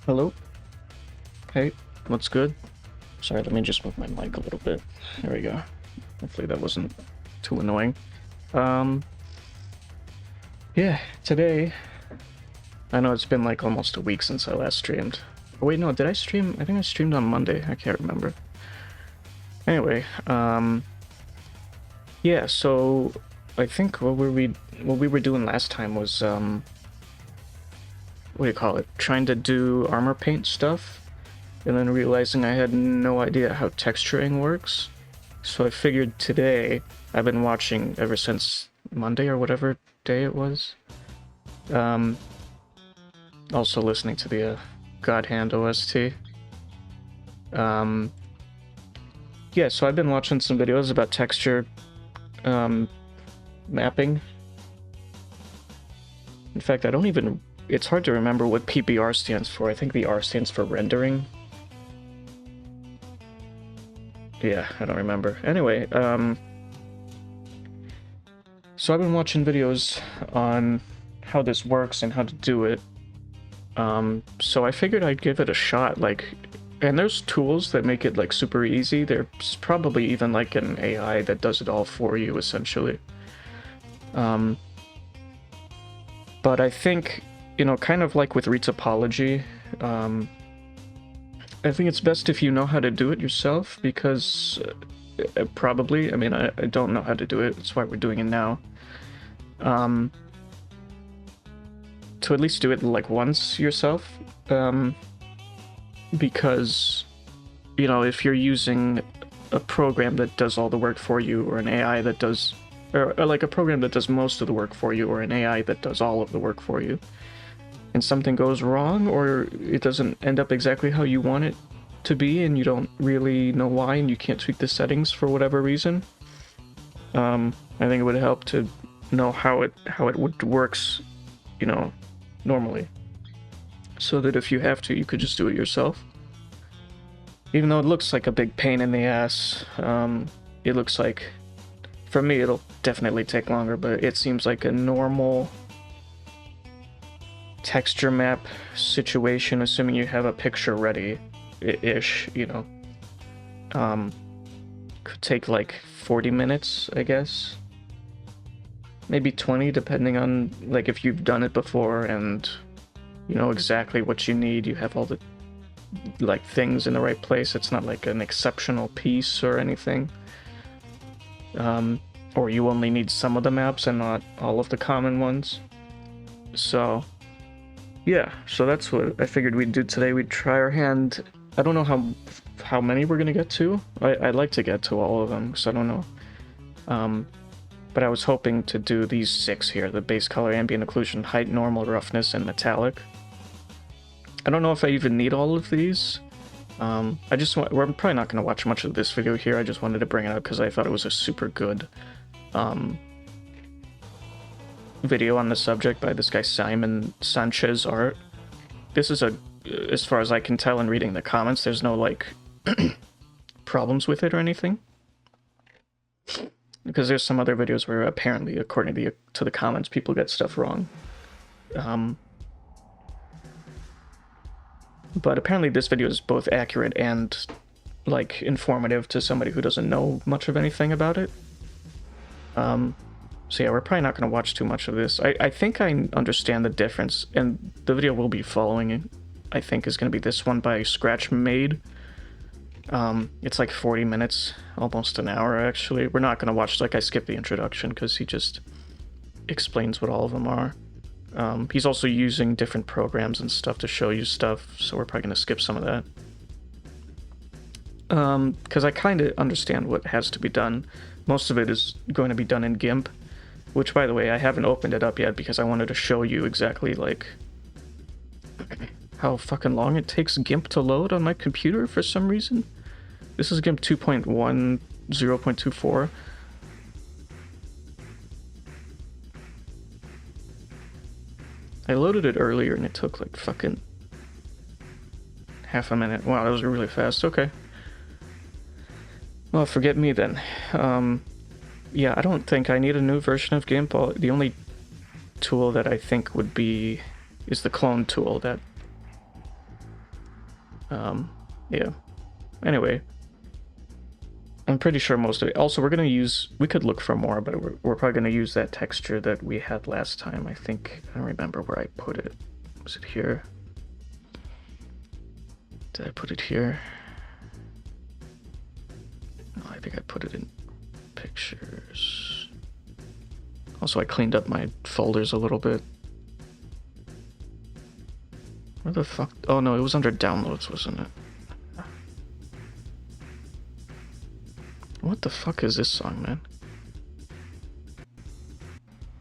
Hello? Hey, what's good? Sorry, let me just move my mic a little bit. There we go. Hopefully that wasn't too annoying. Um, yeah, today, I know it's been like almost a week since I last streamed. Oh, wait, no, did I stream? I think I streamed on Monday. I can't remember. Anyway, yeah, so I think what we were doing last time was, what do you call it? Trying to do armor paint stuff, and then realizing I had no idea how texturing works. So I figured today, I've been watching ever since Monday or whatever day it was. Also listening to the God Hand OST. Yeah, so I've been watching some videos about texture mapping. In fact, I don't even... It's hard to remember what PBR stands for. I think the R stands for rendering. Yeah, I don't remember. Anyway, so I've been watching videos on how this works and how to do it. So I figured I'd give it a shot, like, and there's tools that make it like super easy. There's probably even like an AI that does it all for you, essentially. But I think, you know, kind of like with retopology, I think it's best if you know how to do it yourself, because probably, I mean, I don't know how to do it, that's why we're doing it now. To at least do it like once yourself, because, you know, if you're using a program that does all the work for you, or an AI that does, or like a program that does most of the work for you, or an AI that does all of the work for you, and something goes wrong, or it doesn't end up exactly how you want it to be, and you don't really know why, and you can't tweak the settings for whatever reason, I think it would help to know how it works, you know, normally, so that if you have to, you could just do it yourself. Even though it looks like a big pain in the ass, it looks like, for me, it'll definitely take longer, but it seems like a normal texture map situation, assuming you have a picture ready-ish, you know. Could take like 40 minutes, I guess. Maybe 20, depending on, like, if you've done it before and you know exactly what you need, you have all the, like, things in the right place. It's not like an exceptional piece or anything. Or you only need some of the maps and not all of the common ones. So, yeah, so that's what I figured we'd do today. We'd try our hand. I don't know how many we're gonna get to. I'd like to get to all of them, because I don't know. But I was hoping to do these 6 here: the base color, ambient occlusion, height, normal, roughness, and metallic. I don't know if I even need all of these. We're probably not going to watch much of this video here. I just wanted to bring it up because I thought it was a super good video on the subject by this guy Simon Sanchez Art. This is as far as I can tell in reading the comments, there's no, like, problems with it or anything. Because there's some other videos where apparently, according to the comments, people get stuff wrong. But apparently this video is both accurate and, like, informative to somebody who doesn't know much of anything about it. So yeah, we're probably not going to watch too much of this. I think I understand the difference, and the video we'll be following, I think, is going to be this one by Scratch Made. It's like 40 minutes, almost an hour, actually. We're not going to watch, like, I skipped the introduction because he just explains what all of them are. He's also using different programs and stuff to show you stuff, so we're probably going to skip some of that. Because I kind of understand what has to be done. Most of it is going to be done in GIMP, which, by the way, I haven't opened it up yet because I wanted to show you exactly, like, how fucking long it takes GIMP to load on my computer for some reason. This is GIMP 2.1, 0.24. I loaded it earlier and it took like fucking half a minute. Wow, that was really fast. Okay. Well, forget me then. Yeah, I don't think I need a new version of GIMP. The only tool that I think would be is the clone tool that Yeah. Anyway, I'm pretty sure most of it. Also, we're gonna use. We could look for more, but we're probably gonna use that texture that we had last time. I think I don't remember where I put it. Was it here? Did I put it here? No, I think I put it in pictures. Also, I cleaned up my folders a little bit. Where the fuck? Oh no, it was under downloads, wasn't it? What the fuck is this song, man?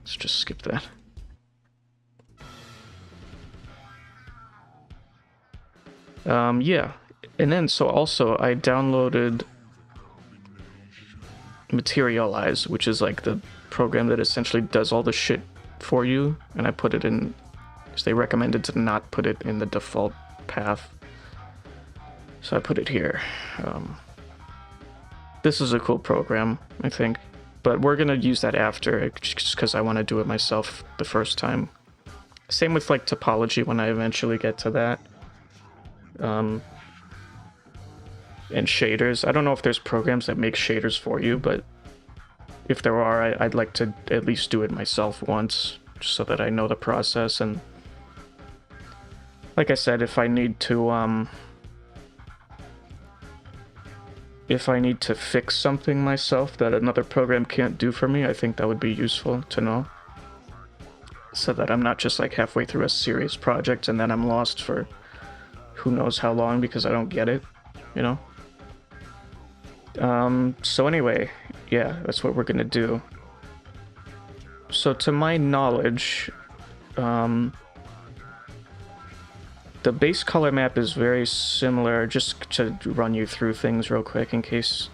Let's just skip that. Yeah. And then, so also, I downloaded Materialize, which is like the program that essentially does all the shit for you, and I put it in, because they recommended to not put it in the default path. So I put it here. This is a cool program, I think, but we're gonna use that after, just because I want to do it myself the first time. Same with like topology when I eventually get to that. And shaders. I don't know if there's programs that make shaders for you, but if there are, I'd like to at least do it myself once, just so that I know the process. And like I said, if I need to fix something myself that another program can't do for me, I think that would be useful to know. So that I'm not just like halfway through a serious project and then I'm lost for who knows how long because I don't get it, you know? So anyway, yeah, that's what we're gonna do. So to my knowledge, the base color map is very similar, just to run you through things real quick in case.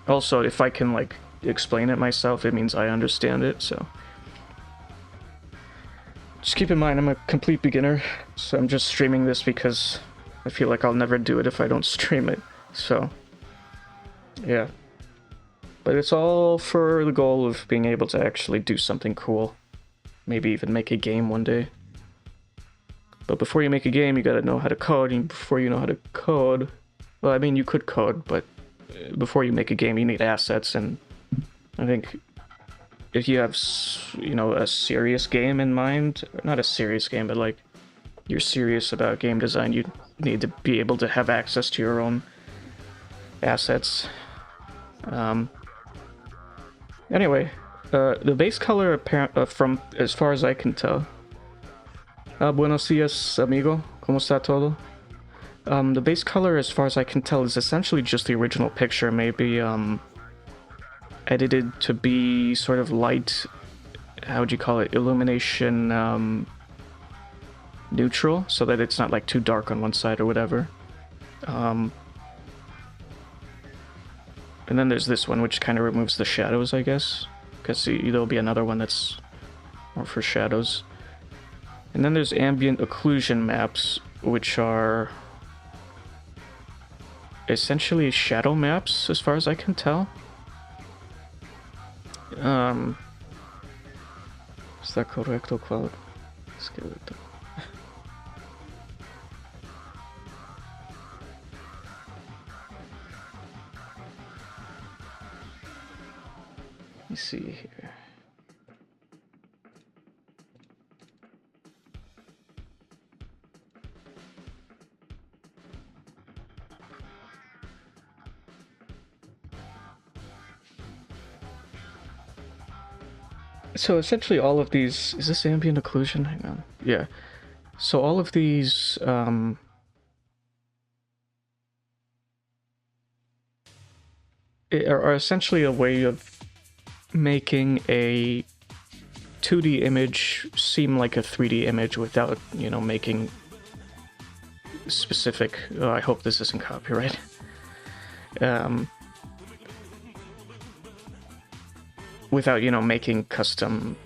Also, if I can like explain it myself, it means I understand it, so. Just keep in mind, I'm a complete beginner, so I'm just streaming this because I feel like I'll never do it if I don't stream it, so. Yeah. But it's all for the goal of being able to actually do something cool. Maybe even make a game one day. But before you make a game, you gotta know how to code, and before you know how to code... Well, I mean, you could code, but before you make a game, you need assets, and I think if you have, you know, a serious game in mind, not a serious game, but like, you're serious about game design, you need to be able to have access to your own assets. Anyway, the base color from as far as I can tell. Buenos dias, amigo. ¿Cómo está todo? The base color, as far as I can tell, is essentially just the original picture, maybe edited to be sort of light, how would you call it, illumination neutral, so that it's not like too dark on one side or whatever. And then there's this one, which kind of removes the shadows, I guess. Because there'll be another one that's more for shadows. And then there's ambient occlusion maps, which are essentially shadow maps, as far as I can tell. ¿Está correcto? ¿Cuál? Esqueleto. Let me see here. So essentially all of these, is this ambient occlusion? Hang on. Yeah. So all of these, are essentially a way of making a 2D image seem like a 3D image without, you know, making specific, oh, I hope this isn't copyright. Without, you know, making custom,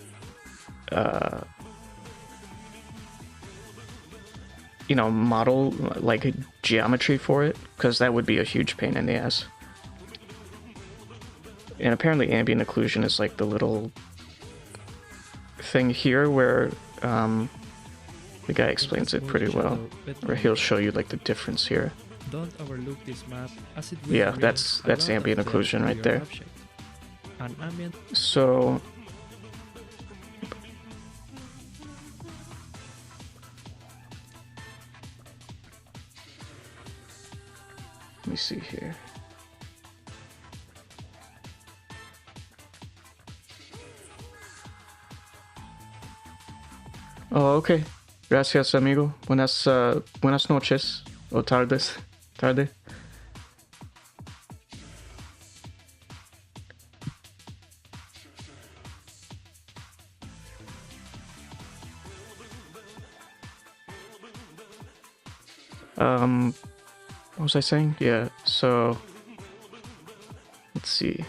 you know, model, like, geometry for it, because that would be a huge pain in the ass. And apparently ambient occlusion is like the little thing here where, The guy explains it pretty well, or he'll show you like the difference here. Don't overlook this map as it will Yeah, bring that's a lot ambient of depth occlusion to right your there. object. An ambient So let me see here. Oh, okay. Gracias, amigo. Buenas noches. O tardes. Tarde. What was I saying? Yeah, so let's see.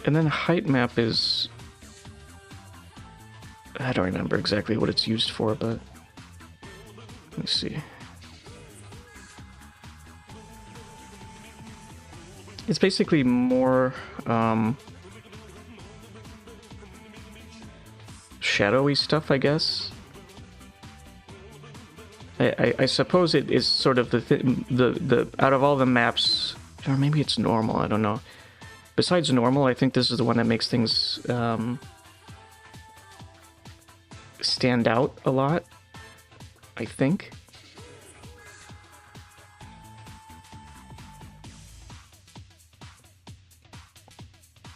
And then height map is, I don't remember exactly what it's used for, but let me see. It's basically more shadowy stuff, I guess. I suppose it is sort of the out of all the maps, or maybe it's normal, I don't know. Besides normal, I think this is the one that makes things stand out a lot, I think.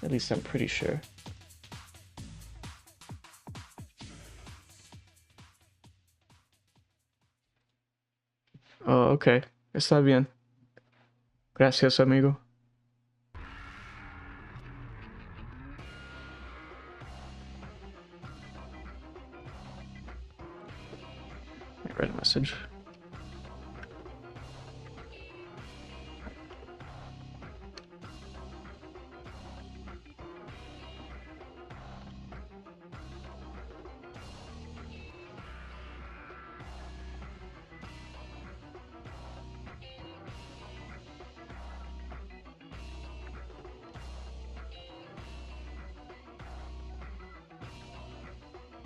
At least I'm pretty sure. Oh, okay. Está bien. Gracias, amigo. I read a message.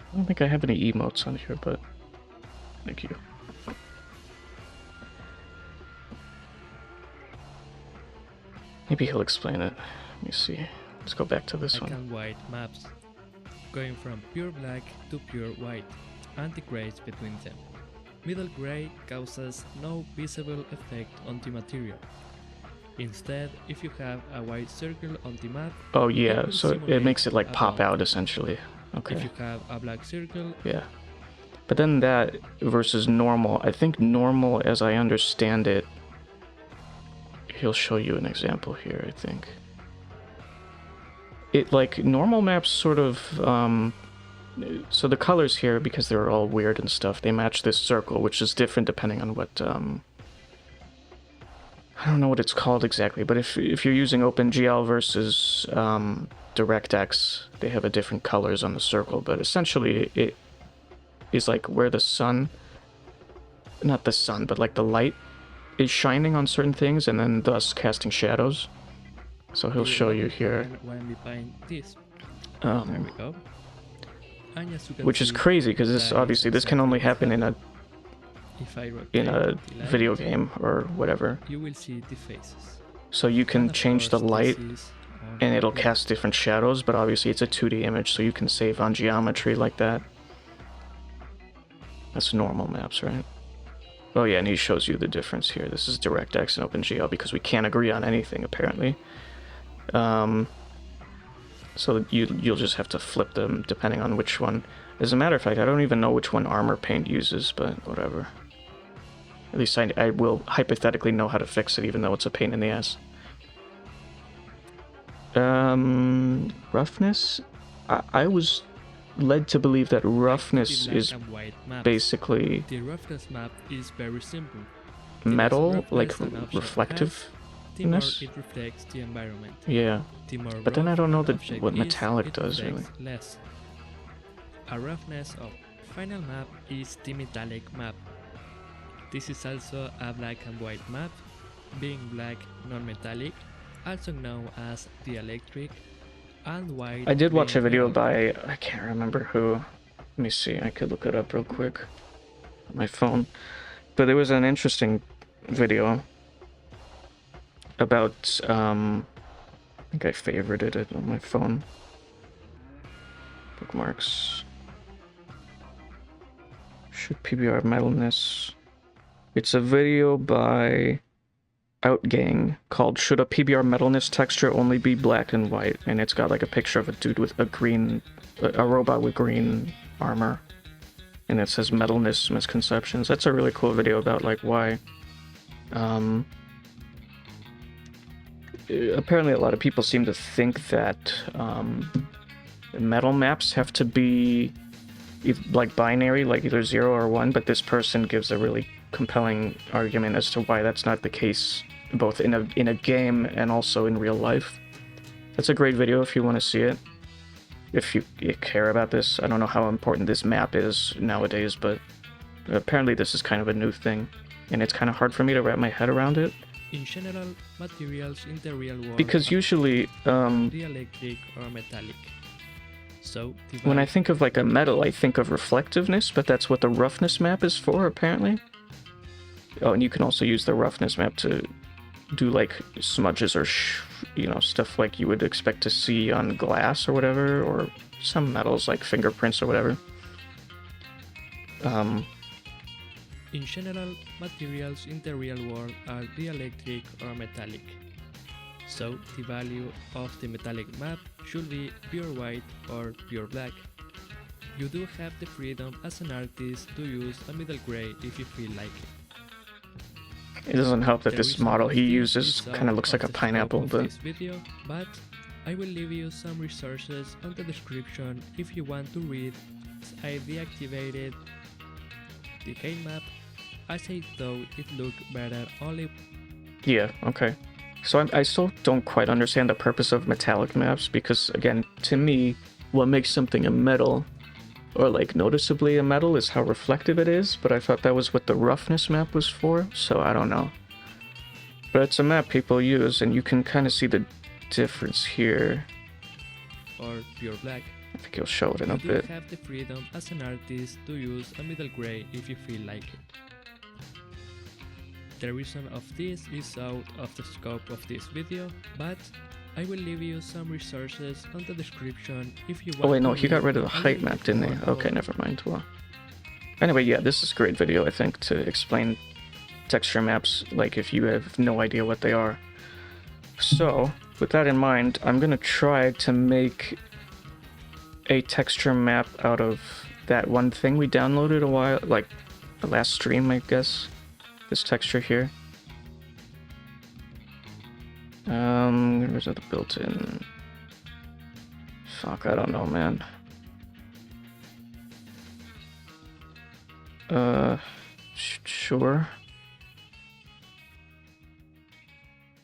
I don't think I have any emotes on here, but thank you. Maybe he'll explain it. Let me see. Let's go back to this black one. and white maps, going from pure black to pure white, and the grays between them. Middle gray causes no visible effect on the material. Instead, if you have a white circle on the map, Oh yeah, so it makes it like pop out essentially. Okay. If you have a black circle, yeah. But then that versus normal, I think normal, as I understand it, he'll show you an example here, I think. It, like, normal maps sort of, so the colors here, because they're all weird and stuff, they match this circle, which is different depending on what, I don't know what it's called exactly, but if you're using OpenGL versus DirectX, they have a different colors on the circle, but essentially it is like where the sun, not the sun, but like the light is shining on certain things and then thus casting shadows. So he'll show you here. Which is crazy because this obviously this can only happen in a video game or whatever. You will see the faces. So you can change the light and it'll cast different shadows, but obviously it's a 2D image, so you can save on geometry like that. That's normal maps, right? Oh yeah, and he shows you the difference here. This is DirectX and OpenGL because we can't agree on anything apparently. So you'll just have to flip them depending on which one. As a matter of fact, I don't even know which one Armor Paint uses, but whatever. At least I will hypothetically know how to fix it, even though it's a pain in the ass. Roughness? I was led to believe that roughness is basically... The roughness map is very simple. Metal, like reflective. The more it reflects the environment. Yeah, but then I don't know what metallic does really. Less. A roughness of final map is the metallic map. This is also a black and white map, being black non-metallic also known as dielectric, and white I did watch a being video metal. by, I can't remember who. Let me see, I could look it up real quick on my phone. But there was an interesting video about, I think I favorited it on my phone. Bookmarks. Should PBR metalness. It's a video by Outgang called Should a PBR metalness texture only be black and white? And it's got like a picture of a dude with a green, a robot with green armor. And it says metalness misconceptions. That's a really cool video about like why apparently a lot of people seem to think that metal maps have to be like binary, like either 0 or 1, but this person gives a really compelling argument as to why that's not the case, both in a game and also in real life. That's a great video if you want to see it. If you care about this. I don't know how important this map is nowadays, but apparently this is kind of a new thing, and it's kind of hard for me to wrap my head around it. In general, materials in the real world Because usually, dielectric or metallic. So when I think of like a metal, I think of reflectiveness, but that's what the roughness map is for, apparently. Oh, and you can also use the roughness map to do like smudges or stuff like you would expect to see on glass or whatever, or some metals like fingerprints or whatever. In general, materials in the real world are dielectric or metallic. So the value of the metallic map should be pure white or pure black. You do have the freedom as an artist to use a middle gray if you feel like it. It doesn't help that The this reason model of he this uses is kind of looks like a out of the pineapple, scope of but this video, but I will leave you some resources on the description if you want to read. I deactivated the game map as I thought it looked better only. yeah, okay. So I still don't quite understand the purpose of metallic maps, because again, to me, what makes something a metal, or like noticeably a metal, is how reflective it is, but I thought that was what the roughness map was for, so I don't know. But it's a map people use, and you can kind of see the difference here. Or pure black. I think you'll show it in a You do bit. have the freedom as an artist to use a middle gray if you feel like it. The reason of this is out of the scope of this video, but I will leave you some resources on the description if you want. Oh wait, no, to he got read rid of the a height little map, bit didn't more he? Okay, about never mind. Well, anyway, yeah, this is a great video, I think, to explain texture maps, like if you have no idea what they are. So, with that in mind, I'm gonna try to make a texture map out of that one thing we downloaded a while, like the last stream, I guess. This texture here. Where's the built-in? Fuck, I don't know, man. Sure.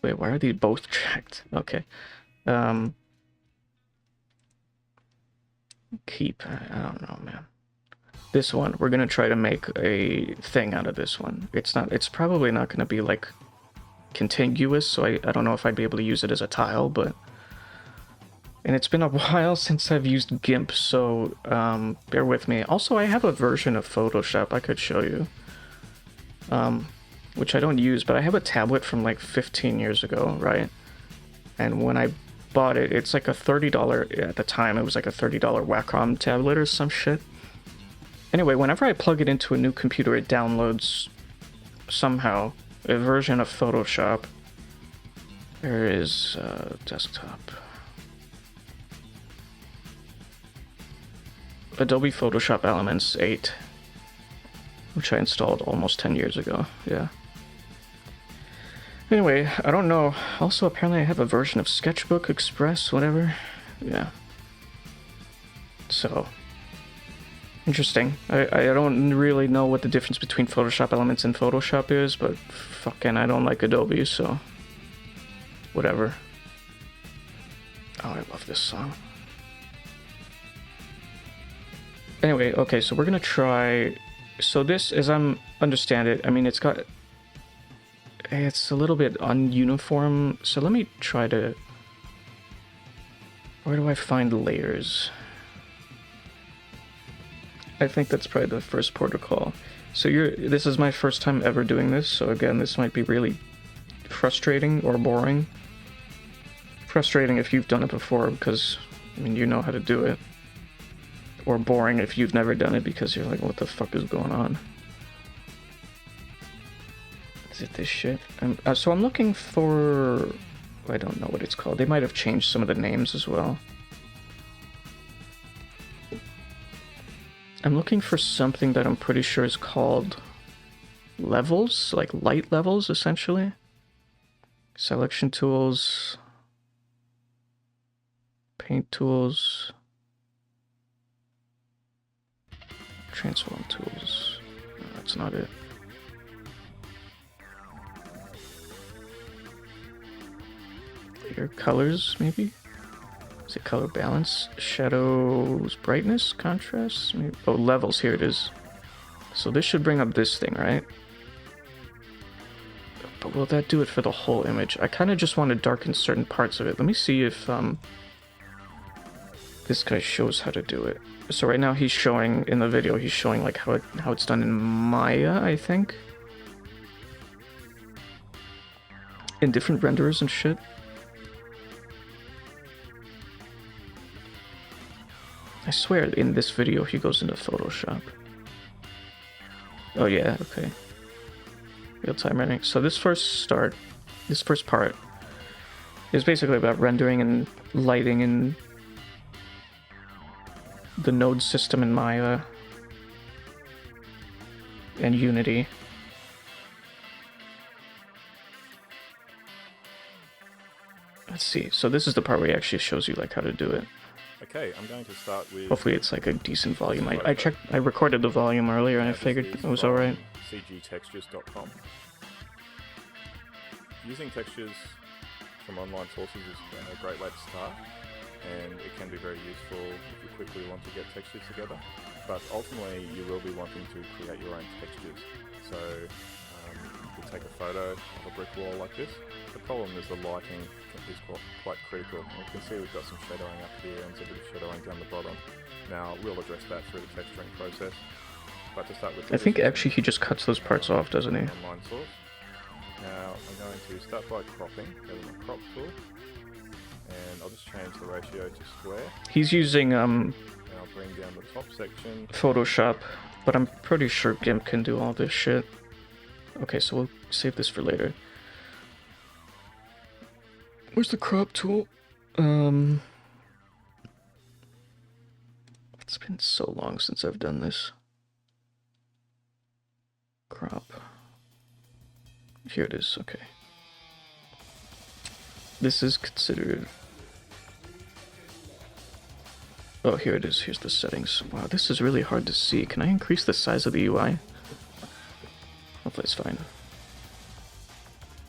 Wait, why are these both checked? Okay. Keep. I don't know, man. This one, we're gonna try to make a thing out of this one. It's probably not gonna be like contiguous, so I don't know if I'd be able to use it as a tile, but. And it's been a while since I've used GIMP, so bear with me. Also, I have a version of Photoshop I could show you. Which I don't use, but I have a tablet from like 15 years ago, right? And when I bought it, it's like a $30, at the time it was like a $30 Wacom tablet or some shit. Anyway, whenever I plug it into a new computer, it downloads somehow a version of Photoshop. There is desktop. Adobe Photoshop Elements 8, which I installed almost 10 years ago, yeah. Anyway, I don't know. Also, apparently I have a version of Sketchbook, Express, whatever. Yeah. So, interesting. I don't really know what the difference between Photoshop Elements and Photoshop is, but fucking I don't like Adobe, so whatever. Oh, I love this song. Anyway, okay, so we're gonna try. So this, as I'm understand it, I mean, it's got. It's a little bit ununiform, so let me try to... Where do I find layers? I think that's probably the first protocol. So this is my first time ever doing this, so again, this might be really frustrating or boring. Frustrating if you've done it before, because, I mean, you know how to do it. Or boring if you've never done it, because you're like, what the fuck is going on? Is it this shit? So I'm looking for... I don't know what it's called. They might have changed some of the names as well. I'm looking for something that I'm pretty sure is called levels, like light levels, essentially. Selection tools, paint tools, transform tools. No, that's not it. Layer colors, maybe? Is it color balance? Shadows, brightness, contrast? Maybe? Oh, levels, here it is. So this should bring up this thing, right? But will that do it for the whole image? I kind of just want to darken certain parts of it. Let me see if this guy shows how to do it. So right now he's showing, in the video, he's showing like how it's done in Maya, I think. In different renderers and shit. I swear in this video he goes into Photoshop. Oh yeah, okay. Real-time rendering. So this first part is basically about rendering and lighting in the node system in Maya and Unity. Let's see. So this is the part where he actually shows you like how to do it. Okay, I'm going to start with... Hopefully it's like a decent volume. I recorded the volume earlier and I figured it was alright. cgtextures.com. Using textures from online sources is a great way to start, and it can be very useful if you quickly want to get textures together, but ultimately you will be wanting to create your own textures. So you take a photo of a brick wall like this. The problem is the lighting is quite critical. And you can see we've got some shadowing up here and some bit of shadowing down the bottom. Now we'll address that through the texturing process. But to start with, I think actually he just cuts those parts off, doesn't he? Online source. Now I'm going to start by cropping. Go to my crop tool, and I'll just change the ratio to square. He's using And I'll bring down the top section. Photoshop, but I'm pretty sure GIMP can do all this shit. Okay, so we'll save this for later. Where's the crop tool? It's been so long since I've done this. Crop. Here it is, okay. This is considered... Oh, here it is. Here's the settings. Wow, this is really hard to see. Can I increase the size of the UI? Hopefully it's fine.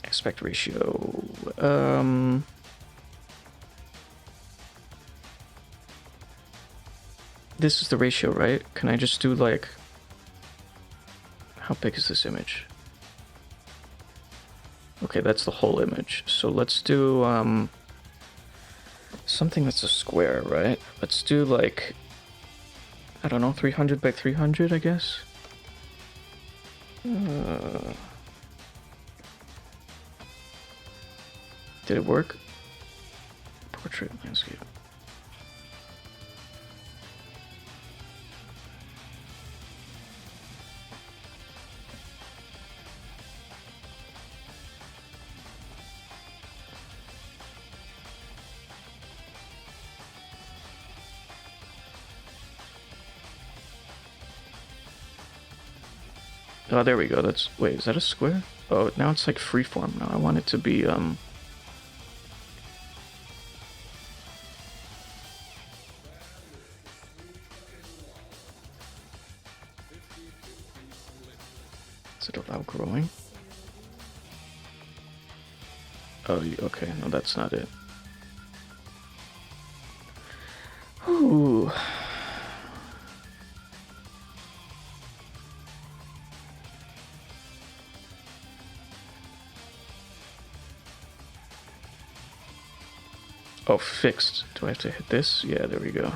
Aspect ratio. This is the ratio, right? Can I just do like... How big is this image? Okay, that's the whole image. So let's do something that's a square, right? Let's do like, I don't know, 300 by 300, I guess. Did it work? Portrait landscape. Oh, there we go. That's... Wait, is that a square? Oh, now it's like freeform. Now I want it to be, Does it allow growing? Oh, okay. No, that's not it. Ooh. Oh, fixed. Do I have to hit this? Yeah, there we go.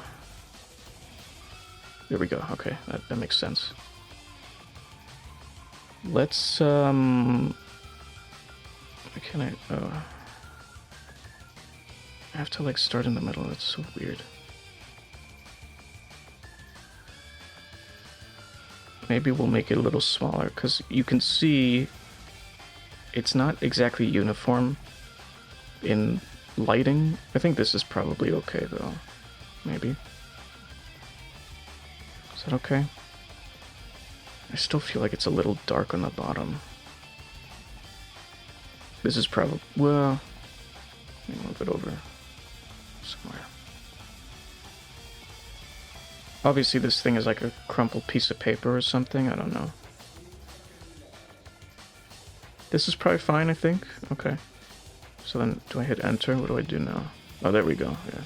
There we go. Okay, that makes sense. Let's, Can I, oh. I have to, like, start in the middle. That's so weird. Maybe we'll make it a little smaller, because you can see it's not exactly uniform in lighting. I think this is probably okay, though. Maybe. Is that okay? I still feel like it's a little dark on the bottom. This is probably... well... let me move it over somewhere. Obviously this thing is like a crumpled piece of paper or something, I don't know. This is probably fine, I think. Okay. So then, do I hit enter? What do I do now? Oh, there we go, yeah.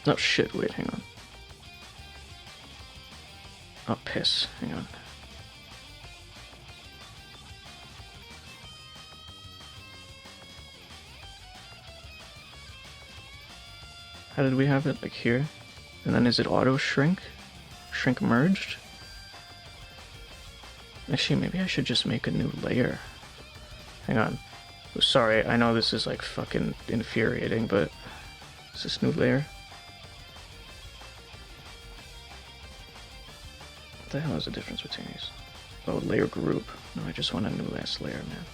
Oh shit, wait, hang on. Oh, piss, hang on. How did we have it? Like here? And then is it auto shrink? Shrink merged? Actually, maybe I should just make a new layer. Hang on. Oh, sorry, I know this is like fucking infuriating, but is this new layer? What the hell is the difference between these? Oh, layer group. No, I just want a new last layer, man.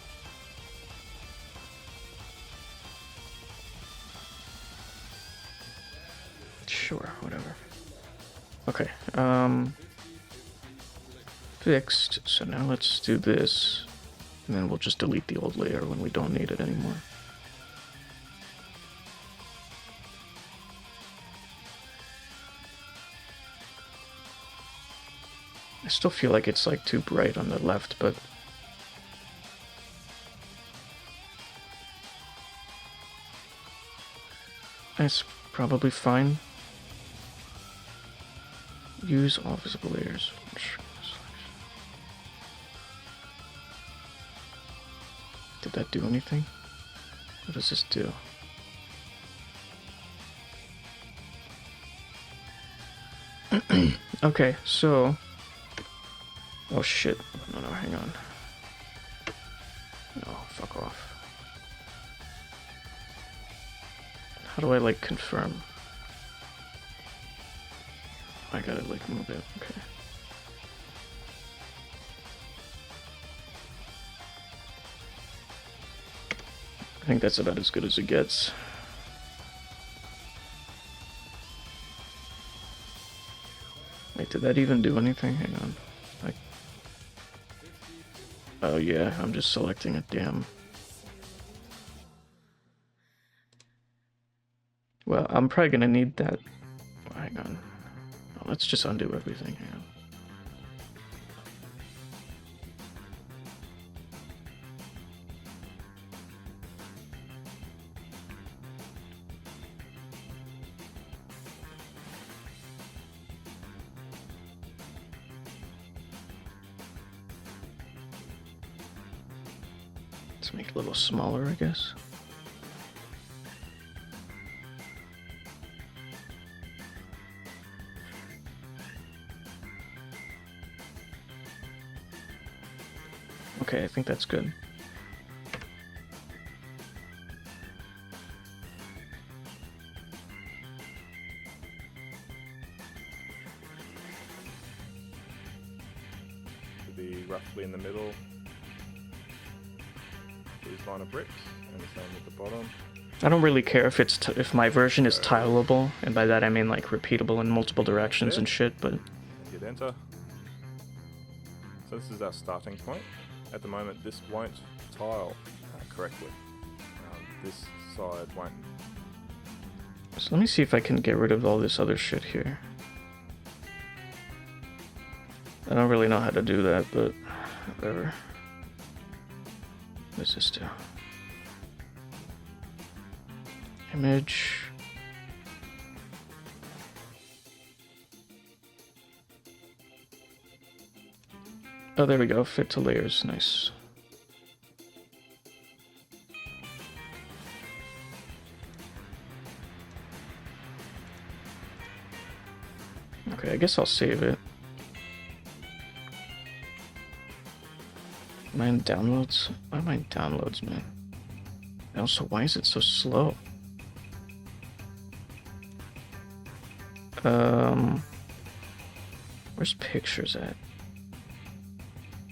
Sure, whatever. Okay, fixed. So now let's do this, and then we'll just delete the old layer when we don't need it anymore. I still feel like it's like too bright on the left, but that's probably fine. Use all visible layers. Did that do anything? What does this do? Okay, so... oh shit. No, hang on. No, fuck off. How do I, like, confirm? I gotta, like, move it. Okay. I think that's about as good as it gets. Wait, did that even do anything? Hang on. Oh yeah, I'm just selecting a damn... well, I'm probably gonna need that... hang on. Oh, let's just undo everything. Hang on. Let's make it a little smaller, I guess. Okay, I think that's good. Should be roughly in the middle. These line of bricks, and the same with the bottom. I don't really care if it's if my version is tileable, and by that I mean like repeatable in multiple directions and shit, but... hit enter. So this is our starting point. At the moment, this won't tile correctly. This side won't. So let me see if I can get rid of all this other shit here. I don't really know how to do that, but whatever. What does this do? Image. Oh, there we go. Fit to layers. Nice. Okay, I guess I'll save it. Am I in downloads? Why am I in downloads, man? And also, why is it so slow? Where's pictures at?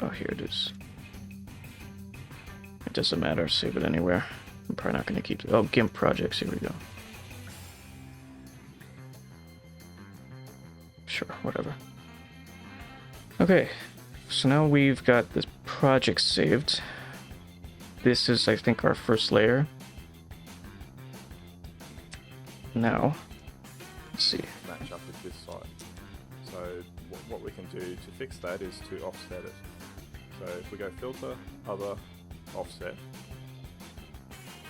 Oh, here it is. It doesn't matter, save it anywhere. I'm probably not gonna keep it. Oh, GIMP projects, here we go. Sure, whatever. Okay, so now we've got this project saved. This is, I think, our first layer. Now, let's see. Match up with this side. So what we can do to fix that is to offset it. So if we go filter, other, offset,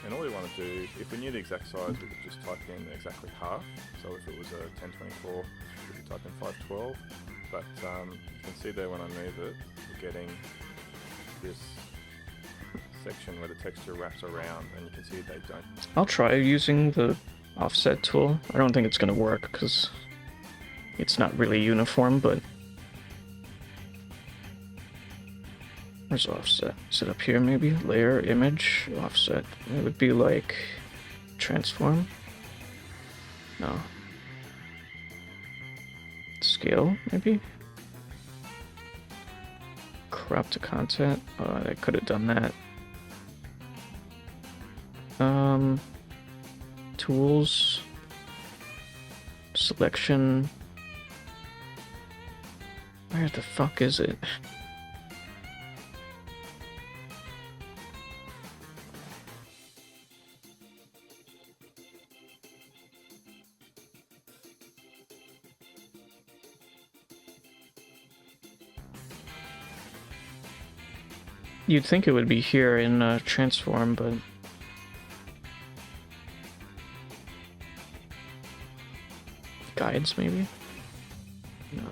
and all we want to do, if we knew the exact size, we could just type in exactly half. So if it was a 1024, we could type in 512. But you can see there when I move it, we're getting this section where the texture wraps around, and you can see they don't. I'll try using the offset tool. I don't think it's going to work because it's not really uniform, but where's offset? Is it up here maybe? Layer, image, offset. It would be like transform. No. Scale, maybe? Crop to content. I could have done that. Tools. Selection. Where the fuck is it? You'd think it would be here in transform, but guides maybe? No.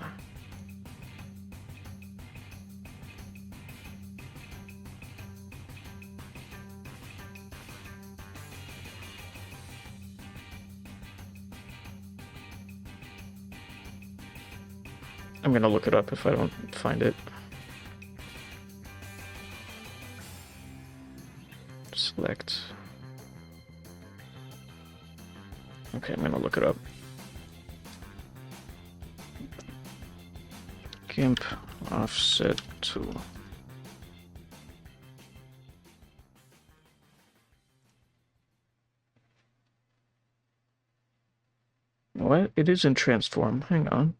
I'm gonna look it up if I don't find it. Select. Okay, I'm gonna look it up. GIMP offset tool. What? It is in transform. Hang on.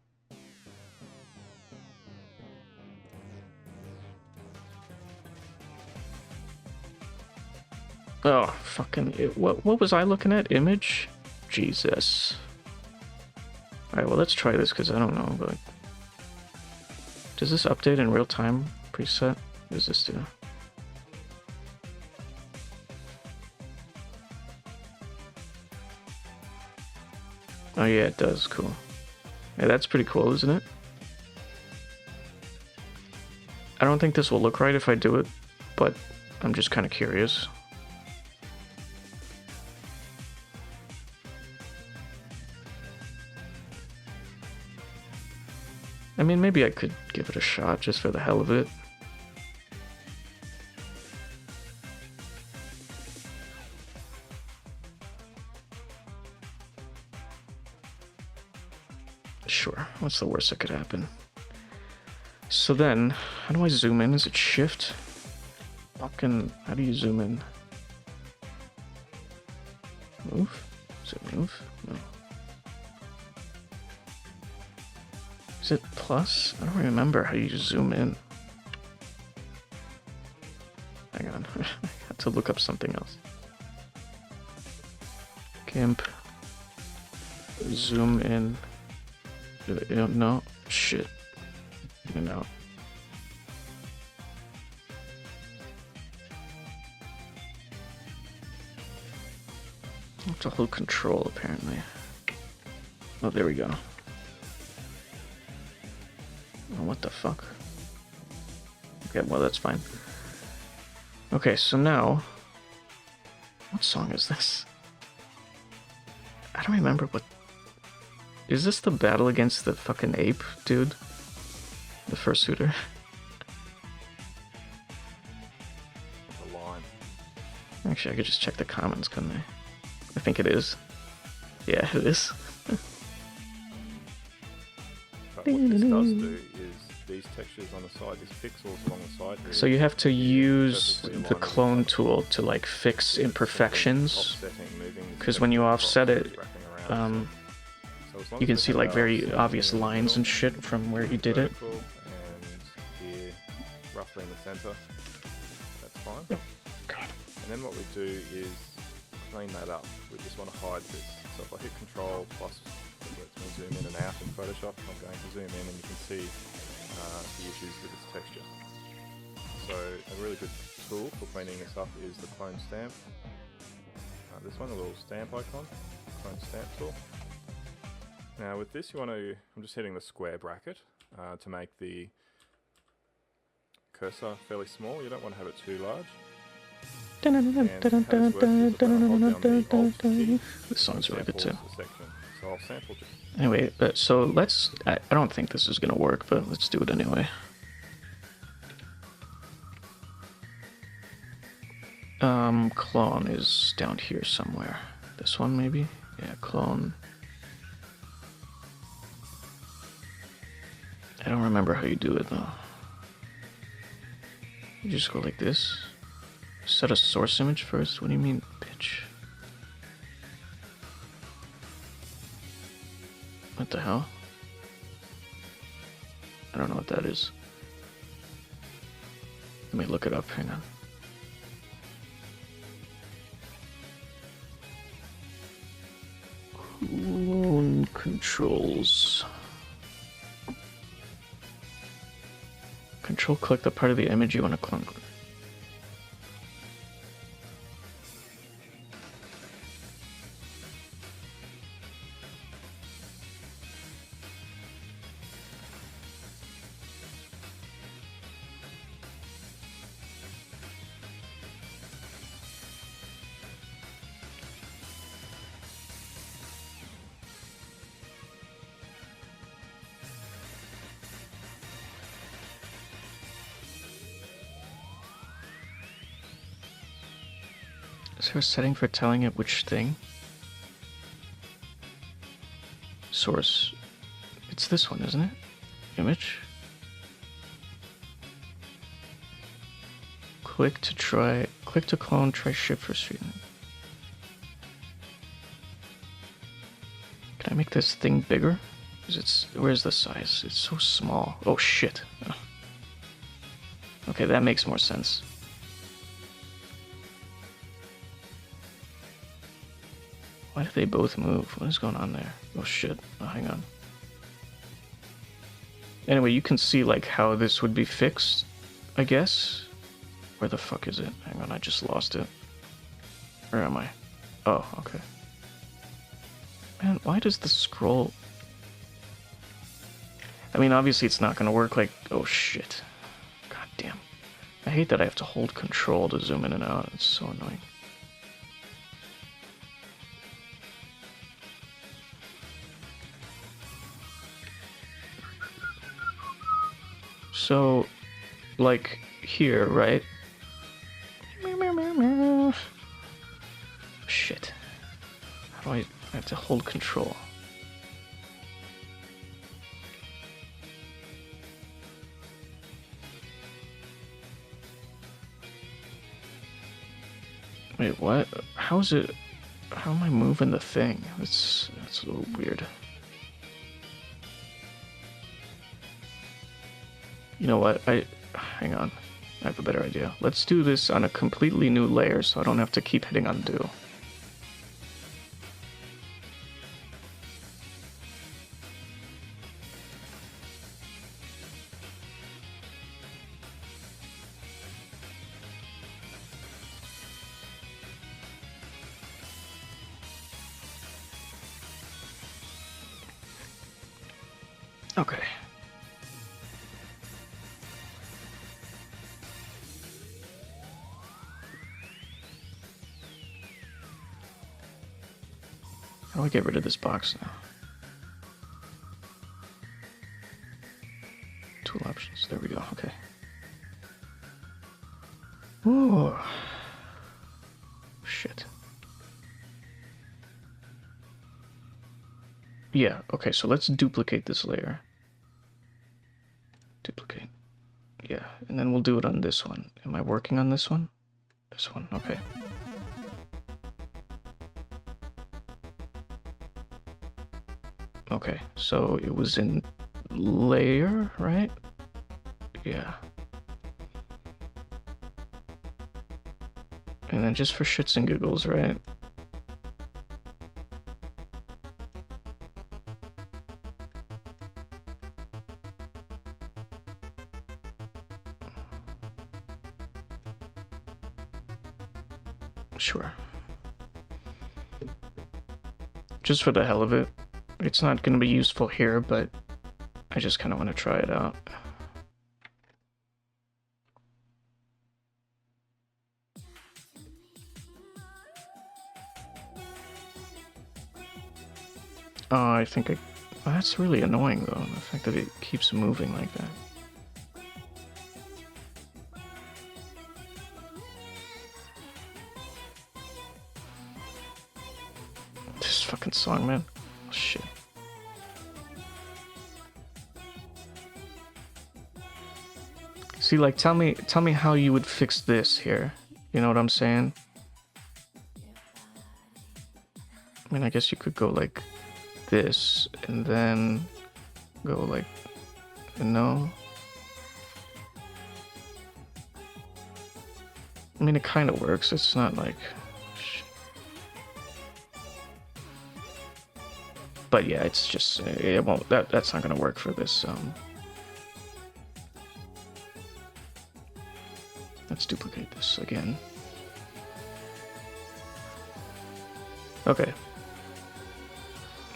Oh, fucking... What was I looking at? Image? Jesus. Alright, well, let's try this, because I don't know, but... Does this update in real time? Preset? What does this do? Oh yeah, it does. Cool. Yeah, that's pretty cool, isn't it? I don't think this will look right if I do it, but I'm just kind of curious. I mean, maybe I could give it a shot just for the hell of it. Sure, what's the worst that could happen? So then, how do I zoom in? Is it shift? Fucking, how do you zoom in? Move? Is it move? No. Is it plus? I don't remember how you zoom in. Hang on, I had to look up something else. GIMP. Zoom in. No, shit. In and out. Have to hold control apparently. Oh, there we go. Oh, what the fuck? Okay, well, that's fine. Okay, so now... What song is this? I don't remember what... Is this the battle against the fucking ape, dude? The fursuiter? The line. Actually, I could just check the comments, couldn't I? I think it is. Yeah, it is. But what this does do is these textures on the side, these pixels along the side here, So you have to use perfectly the align with clone each other. tool to like fix Something imperfections. offsetting, moving this 'Cause when you texture offset across, it, wrapping around, so as long you as can we see have like our very something obvious in the lines middle, and shit from where you did it. vertical, and here, roughly in the center, that's fine. And then what we do is clean that up. We just want to hide this. So if I hit Control plus, it lets me zoom in and out in Photoshop. I'm going to zoom in and you can see the issues with this texture. So a really good tool for cleaning this up is the clone stamp. This one, a little stamp icon, clone stamp tool. Now with this you want to, I'm just hitting the square bracket to make the cursor fairly small. You don't want to have it too large. And how this works is I'm going to hold down the Alt key. This song's really good too. Samples the section. So I'll sample just. Anyway, so let's... I don't think this is gonna work, but let's do it anyway. Clone is down here somewhere. This one maybe? Yeah, clone. I don't remember how you do it though. You just go like this. Set a source image first? What do you mean, bitch? What the hell? I don't know what that is. Let me look it up, hang on. Clone controls. Control click the part of the image you want to clone. Is there a setting for telling it which thing? Source. It's this one, isn't it? Image. Click to clone, try shift for street. Can I make this thing bigger? Where's the size? It's so small. Oh shit. Oh. Okay, that makes more sense. Why do they both move? What is going on there? Oh shit. Oh, hang on. Anyway, you can see like how this would be fixed, I guess. Where the fuck is it? Hang on, I just lost it. Where am I? Oh, okay. Man, why does the scroll... I mean, obviously it's not gonna work like... Oh shit. God damn. I hate that I have to hold control to zoom in and out. It's so annoying. So, like, here, right? Shit. How do I have to hold control? Wait, what? How is it... How am I moving the thing? That's a little weird. You know what? Hang on. I have a better idea. Let's do this on a completely new layer so I don't have to keep hitting undo. Okay. How do I get rid of this box now? So there we go. Okay. Ooh. Shit. Yeah, okay, so let's duplicate this layer. Duplicate. Yeah, and then we'll do it on this one. Am I working on this one? This one, okay. Okay, so it was in layer, right? Yeah. And then just for shits and giggles, right? Sure. Just for the hell of it. It's not going to be useful here, but I just kind of want to try it out. I think I... That's really annoying, though, the fact that it keeps moving like that. This fucking song, man. Oh, shit. See, like, tell me how you would fix this here. You know what I'm saying? I mean, I guess you could go like this, and then go like, no. I mean, it kind of works. It's not like... But yeah, it's just, it won't, that's not gonna work for this, Let's duplicate this again. Okay.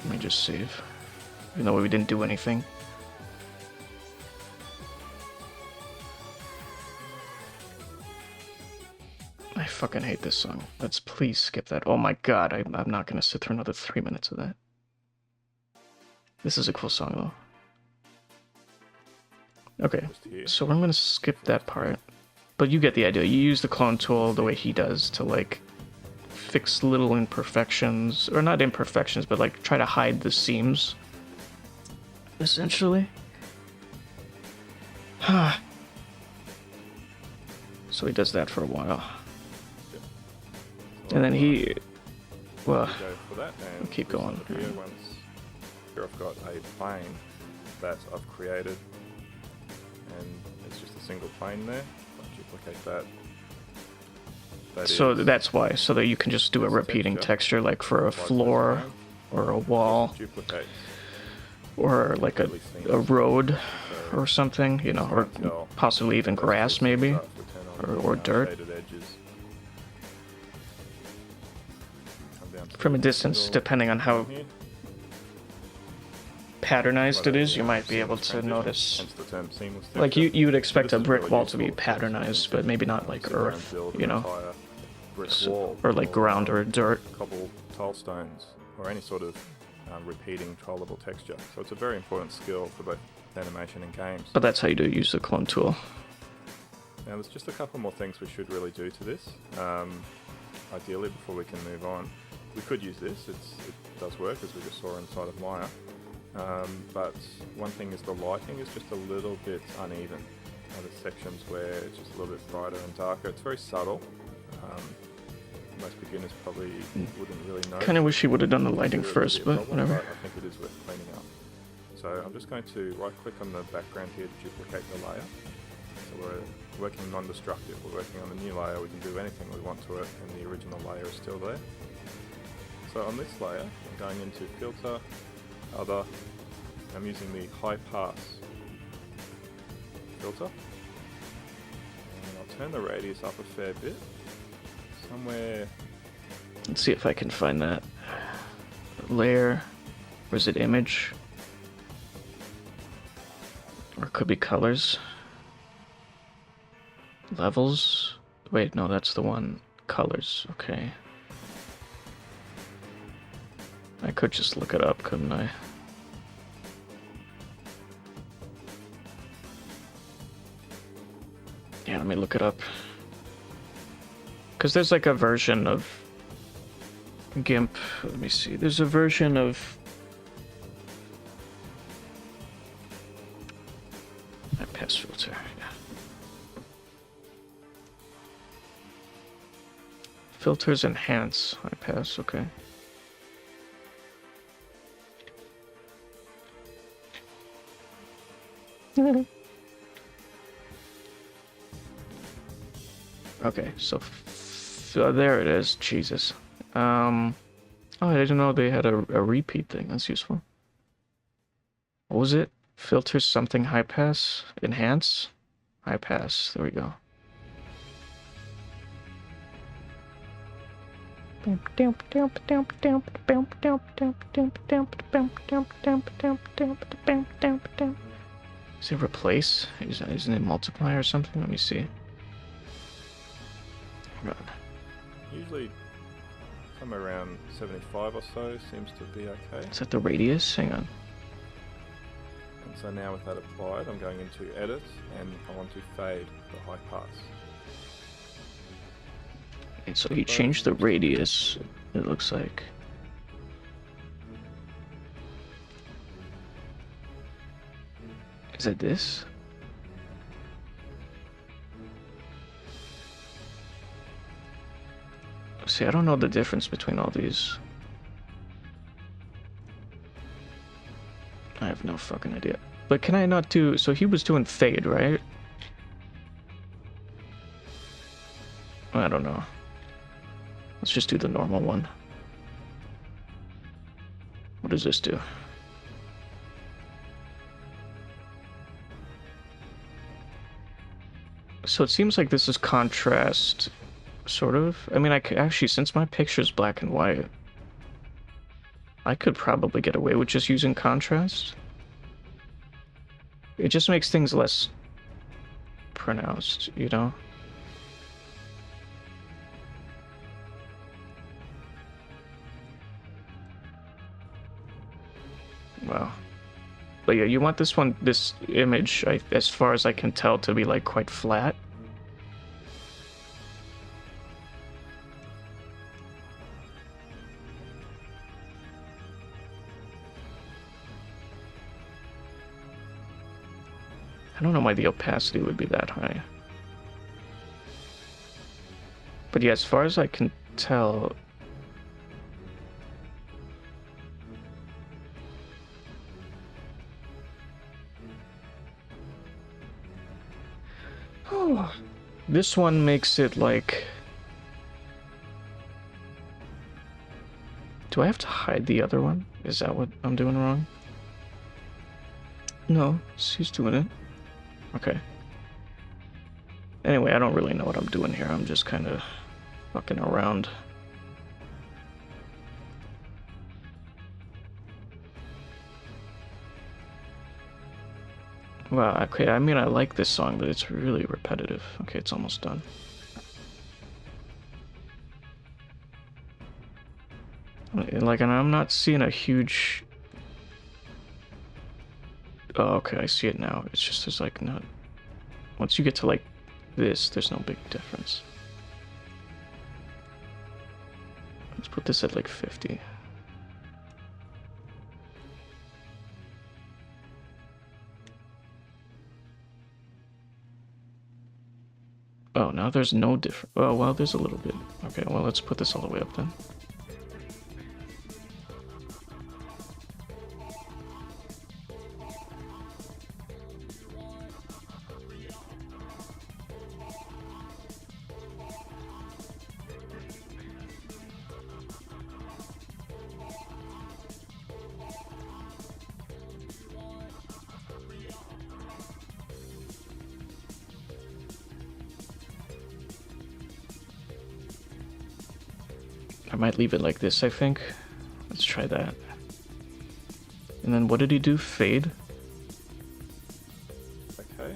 Let me just save. Even though we didn't do anything. I fucking hate this song. Let's please skip that. Oh my god, I'm not gonna sit through another 3 minutes of that. This is a cool song though. Okay, so I'm gonna skip that part. But you get the idea. You use the clone tool the way he does to like fix little imperfections, or not imperfections, but like try to hide the seams. Essentially. So he does that for a while. And then he... Well, we'll keep going. Here I've got a plane that I've created, and it's just a single plane there. I'll duplicate that. So that's why, so that you can just do a repeating texture like for a floor or a wall or like a road or something, you know, or possibly even grass maybe, or dirt. From a distance, depending on how patternized it is, you might be able to notice. Like you would expect a brick wall to be patternized, but maybe not like earth, you know, so, or like ground or dirt. Cobble tile stones or any sort of repeating trollable texture. So it's a very important skill for both animation and games. But that's how you do use the clone tool. Now there's just a couple more things we should really do to this. Ideally, before we can move on, we could use this. It does work, as we just saw inside of Maya. But one thing is the lighting is just a little bit uneven. There's sections where it's just a little bit brighter and darker. It's very subtle. Most beginners probably wouldn't really know. Kind of wish he would have done the lighting first, but whatever. But I think it is worth cleaning up. So I'm just going to right click on the background here to duplicate the layer. So we're working non-destructive. We're working on a new layer. We can do anything we want to it, and the original layer is still there. So on this layer, I'm going into Filter, Other. I'm using the High Pass filter. And I'll turn the radius up a fair bit. Somewhere... Let's see if I can find that. Layer. Or is it image? Or it could be colors. Levels. Wait, no, that's the one. Colors, okay. I could just look it up, couldn't I? Yeah, let me look it up. Because there's like a version of GIMP. Let me see. There's a version of high pass filter. Yeah. Filters enhance high pass. Okay. Okay, so there it is. Jesus. Oh, I didn't know they had a repeat thing. That's useful. What was it? Filters something high pass? Enhance? High pass. There we go. Is it replace? Isn't it multiply or something? Let me see. God. Usually somewhere around 75 or so seems to be okay. Is that the radius? Hang on. And so now with that applied, I'm going into edit and I want to fade the high pass. And so he changed the radius, it looks like. Is it this? See, I don't know the difference between all these. I have no fucking idea. But can I not do... So he was doing fade, right? I don't know. Let's just do the normal one. What does this do? So it seems like this is contrast, sort of. I mean, actually, since my picture's black and white, I could probably get away with just using contrast. It just makes things less pronounced, you know? Wow. But yeah, you want this one, this image, as far as I can tell, to be like quite flat. I don't know why the opacity would be that high. But yeah, as far as I can tell... Oh, this one makes it like... Do I have to hide the other one? Is that what I'm doing wrong? No, she's doing it. Okay. Anyway, I don't really know what I'm doing here. I'm just kind of fucking around. Wow, okay, I mean, I like this song, but it's really repetitive. Okay, it's almost done. Like, and I'm not seeing a huge... Oh, okay, I see it now. It's just, there's like not... Once you get to like this, there's no big difference. Let's put this at like 50. Oh, now there's no difference. Oh, well, there's a little bit. Okay, well, let's put this all the way up then. I might leave it like this, I think. Let's try that. And then what did he do? Fade? Okay.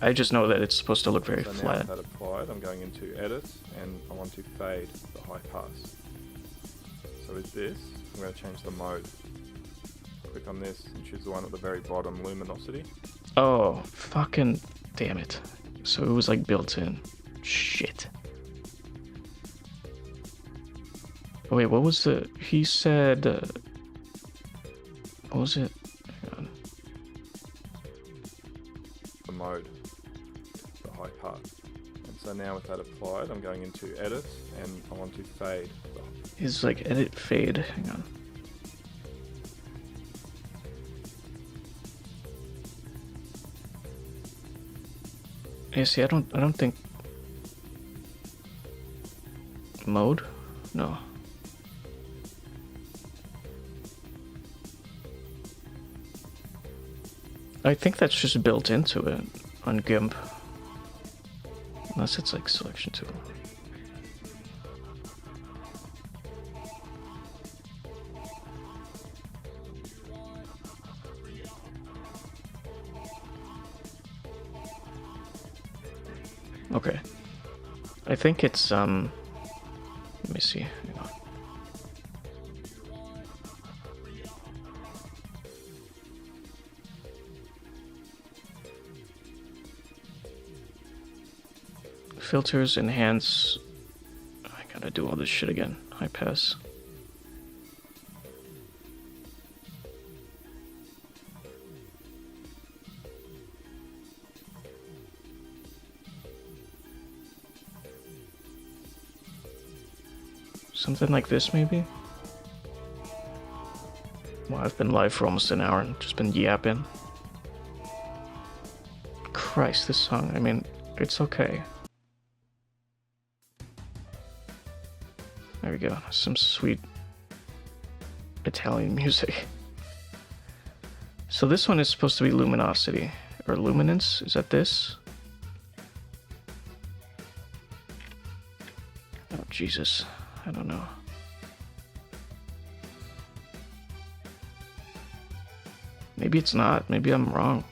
I just know that it's supposed to look very So now flat. with that applied, I'm going into edit and I want to fade the high pass. So with this, I'm going to change the mode. Click on this and choose the one at the very bottom, luminosity. Oh, fucking... Damn it. So it was like built in. Shit. Oh, wait, what was the... He said... what was it? Hang on. The mode, the high part. And so now with that applied, I'm going into edit and I want to fade. Is like edit fade. Hang on. Yeah, see, I don't think mode? No. I think that's just built into it on GIMP. Unless it's like selection tool. Okay. I think it's let me see. Hang on. Filters, enhance. I gotta do all this shit again. High pass. Something like this, maybe? Well, I've been live for almost an hour and just been yapping. Christ, this song, I mean, it's okay. There we go, some sweet Italian music. So this one is supposed to be luminosity, or luminance, is that this? Oh, Jesus. I don't know. Maybe it's not. Maybe I'm wrong.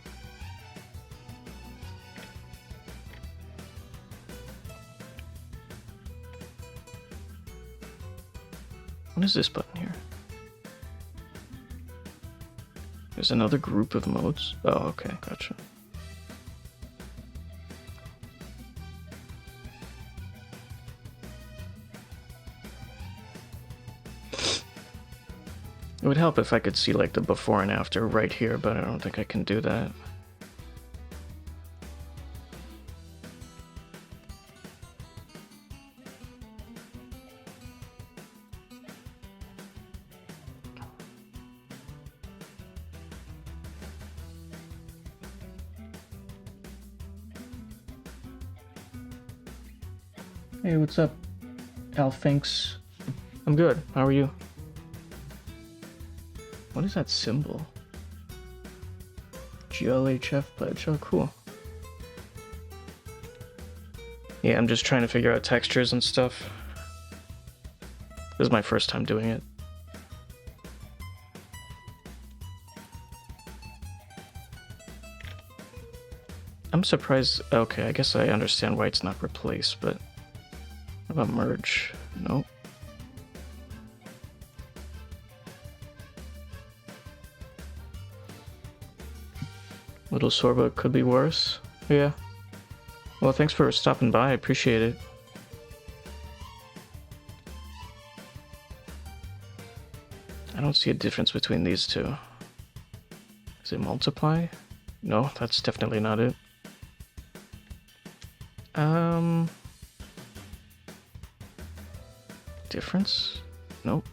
What is this button here? There's another group of modes. Oh, okay, gotcha. It would help if I could see like the before and after right here, but I don't think I can do that. Hey, what's up, Alfinks? I'm good. How are you? What is that symbol? GLHF pledge. Oh, cool. Yeah, I'm just trying to figure out textures and stuff. This is my first time doing it. I'm surprised. Okay, I guess I understand why it's not replaced, but what about merge? Nope. Little Sorba could be worse. Yeah. Well, thanks for stopping by. I appreciate it. I don't see a difference between these two. Is it multiply? No, that's definitely not it. Difference? Nope.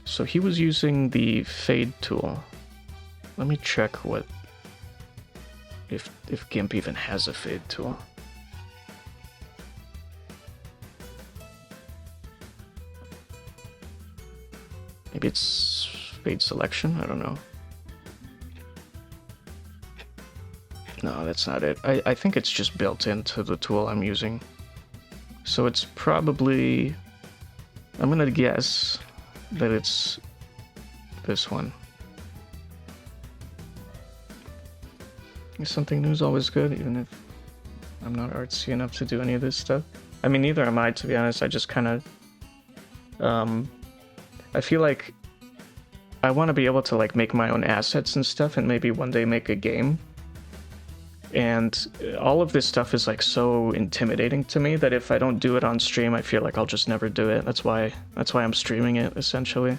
So he was using the fade tool. Let me check what if GIMP even has a fade tool. Maybe it's fade selection, I don't know. No, that's not it. I think it's just built into the tool I'm using. So it's probably, I'm gonna guess that it's this one. Something new is always good, even if I'm not artsy enough to do any of this stuff. I mean, neither am I, to be honest. I just kind of... I feel like I want to be able to, like, make my own assets and stuff and maybe one day make a game. And all of this stuff is, like, so intimidating to me that if I don't do it on stream, I feel like I'll just never do it. That's why I'm streaming it, essentially.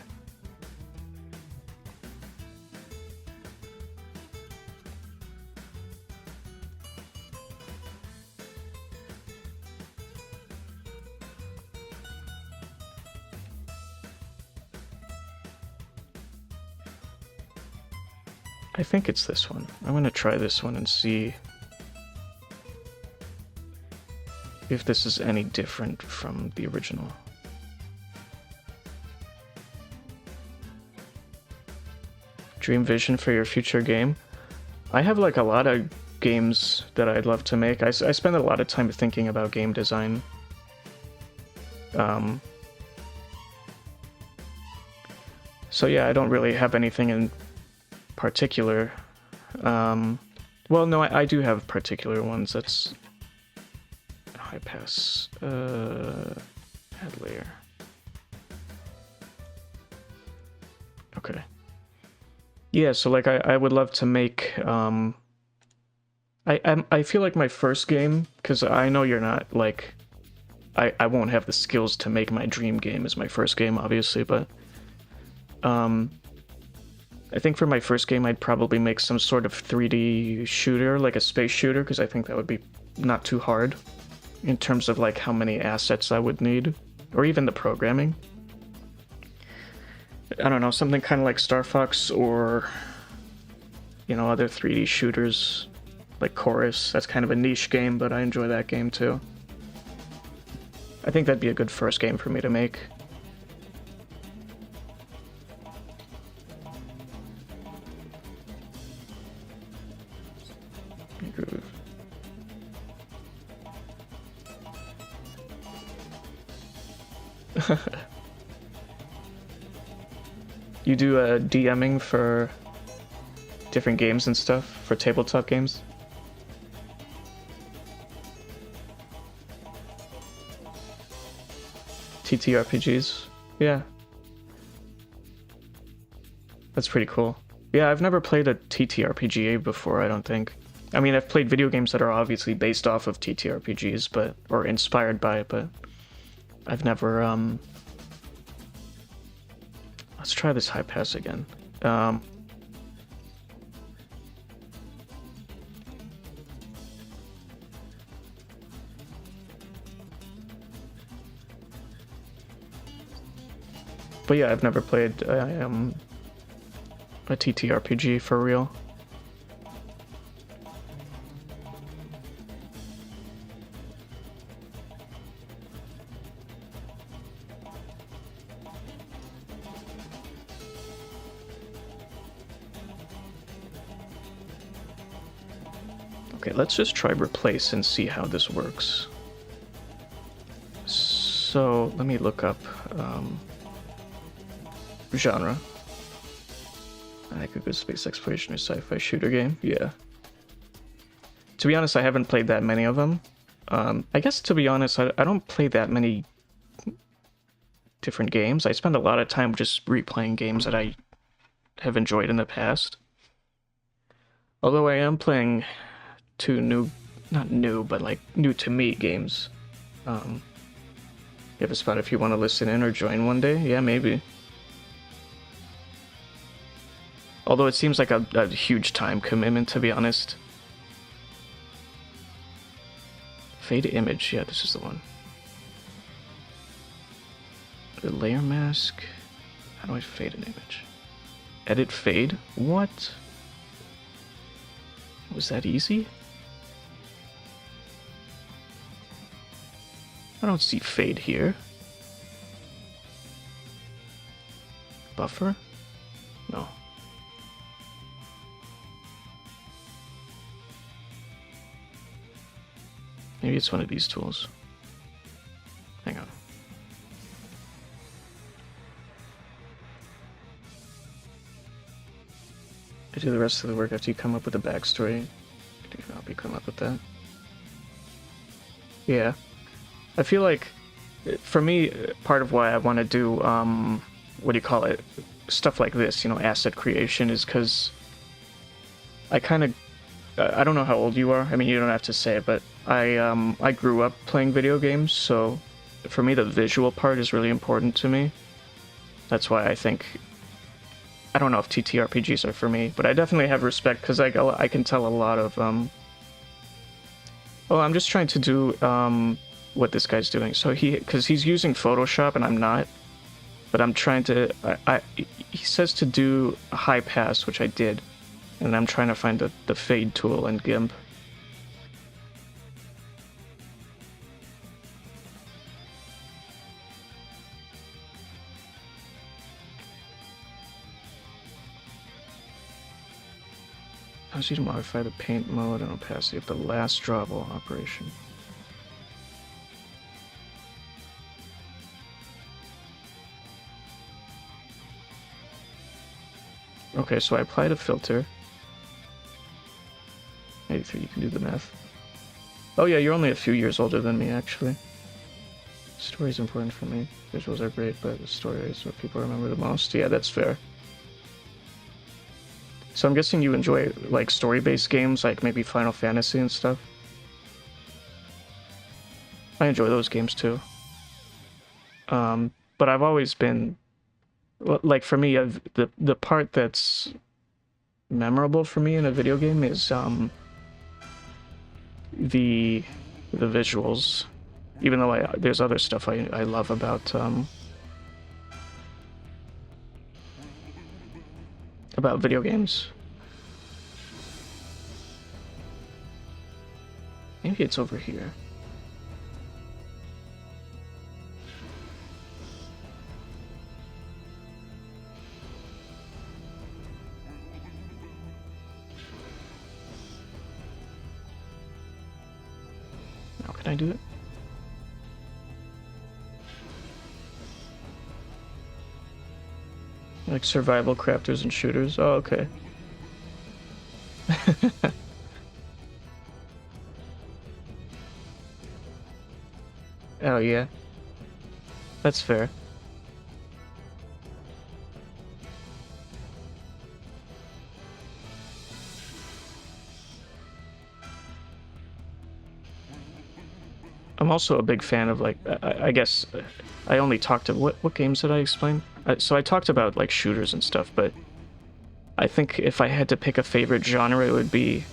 I think it's this one. I'm gonna try this one and see if this is any different from the original. Dream vision for your future game? I have like a lot of games that I'd love to make. I spend a lot of time thinking about game design. So yeah, I don't really have anything in particular. Well, no, I do have particular ones. That's high pass head layer. Okay. Yeah, so like I would love to make I feel like my first game, because I know you're not like I won't have the skills to make my dream game as my first game, obviously, but I think for my first game, I'd probably make some sort of 3D shooter, like a space shooter, because I think that would be not too hard in terms of like how many assets I would need, or even the programming. I don't know, something kind of like Star Fox or, you know, other 3D shooters like Chorus. That's kind of a niche game, but I enjoy that game too. I think that'd be a good first game for me to make. You do DMing for different games and stuff, for tabletop games? TTRPGs? Yeah. That's pretty cool. Yeah, I've never played a TTRPG before, I don't think. I mean, I've played video games that are obviously based off of TTRPGs, but or inspired by it, but I've never let's try this high pass again. But yeah, I've never played a TTRPG for real. Okay, let's just try replace and see how this works. So let me look up genre. I think a good space exploration or sci-fi shooter game. Yeah. To be honest, I haven't played that many of them. I guess to be honest, I don't play that many different games. I spend a lot of time just replaying games that I have enjoyed in the past. Although I am playing two new, not new, but like new to me games. You have a spot if you want to listen in or join one day? Yeah, maybe. Although it seems like a huge time commitment, to be honest. Fade image, yeah, this is the one. The layer mask. How do I fade an image? Edit fade? What? Was that easy? I don't see fade here. Buffer? No. Maybe it's one of these tools. Hang on. I do the rest of the work after you come up with a backstory. I can help you come up with that. Yeah. I feel like, for me, part of why I want to do, what do you call it? Stuff like this, you know, asset creation, is because I kind of, I don't know how old you are. I mean, you don't have to say it, but I grew up playing video games, so for me, the visual part is really important to me. That's why I think, I don't know if TTRPGs are for me, but I definitely have respect, because I can tell a lot of, oh, I'm just trying to do, what this guy's doing. So because he's using Photoshop and I'm not, but I'm trying to, he says to do a high pass, which I did, and I'm trying to find the fade tool in GIMP. Allows you to modify the paint mode and opacity of the last drawable operation. Okay, so I applied a filter. 83, you can do the math. Oh yeah, you're only a few years older than me, actually. Story's important for me. Visuals are great, but the story is what people remember the most. Yeah, that's fair. So I'm guessing you enjoy, like, story-based games, like maybe Final Fantasy and stuff? I enjoy those games, too. But I've always been... Like, for me, the part that's memorable for me in a video game is, the visuals. Even though there's other stuff I love about video games. Maybe it's over here. Now can I do it? Like survival crafters and shooters. Oh, okay. Oh, yeah. That's fair. I'm also a big fan of, like, I guess I only talked to, what games did I explain? So I talked about, like, shooters and stuff, but I think if I had to pick a favorite genre, it would be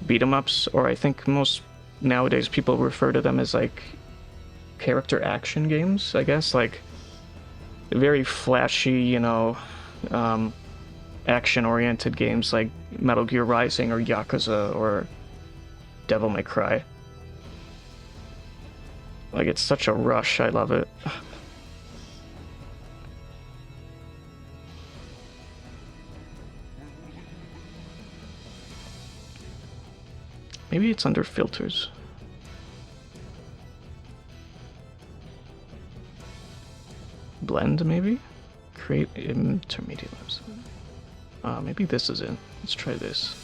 beat 'em ups, or I think most nowadays people refer to them as, like, character action games, I guess, like very flashy, you know, action-oriented games like Metal Gear Rising or Yakuza or Devil May Cry. Like, it's such a rush, I love it. Maybe it's under filters. Blend, maybe? Create intermediate levels. Maybe this is it. Let's try this.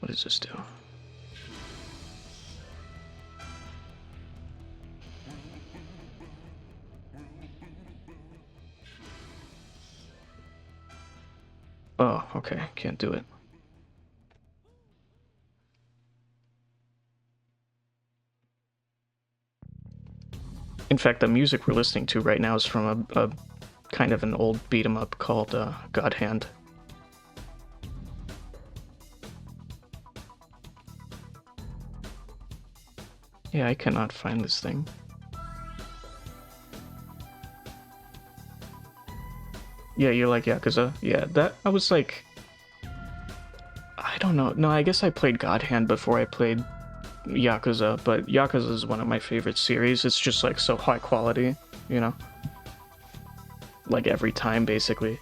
What does this do? Oh, okay. Can't do it. In fact, the music we're listening to right now is from a kind of an old beat 'em up called God Hand. Yeah, I cannot find this thing. Yeah, you're like Yakuza. Yeah, that, I was like, I don't know. No, I guess I played God Hand before I played Yakuza, but Yakuza is one of my favorite series. It's just, like, so high quality, you know? Like, every time, basically.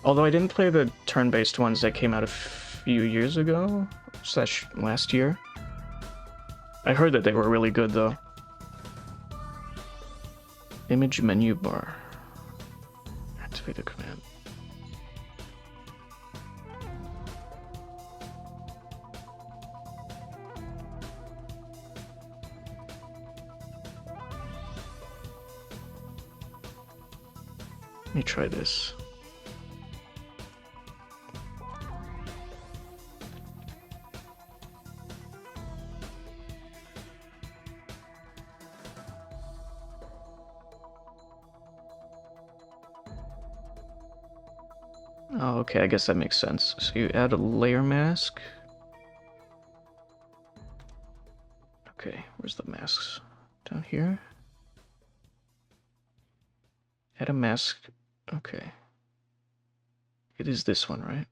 Although I didn't play the turn-based ones that came out a few years ago, / last year. I heard that they were really good, though. Image menu bar. Activate the command. me try this. Oh, okay, I guess that makes sense. So you add a layer mask. Okay, where's the masks? Down here? Add a mask. Okay. It is this one, right?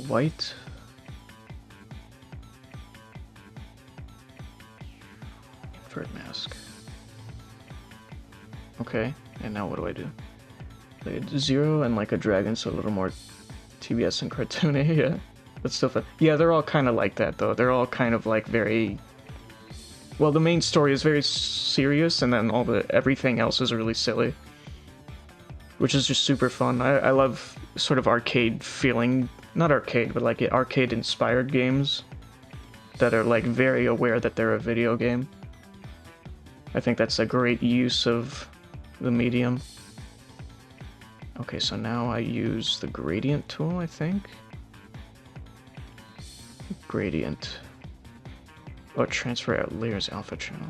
White. Invert mask. Okay, and now what do I do? I do 0 and like a dragon, so a little more TBS and cartoony, yeah. That's still fun. Yeah, they're all kind of like that, though. They're all kind of like very... Well, the main story is very serious, and then everything else is really silly. Which is just super fun. I love sort of arcade feeling... Not arcade, but like arcade-inspired games that are like very aware that they're a video game. I think that's a great use of the medium. Okay, so now I use the gradient tool, I think. Gradient. Oh, transfer out layers alpha channel.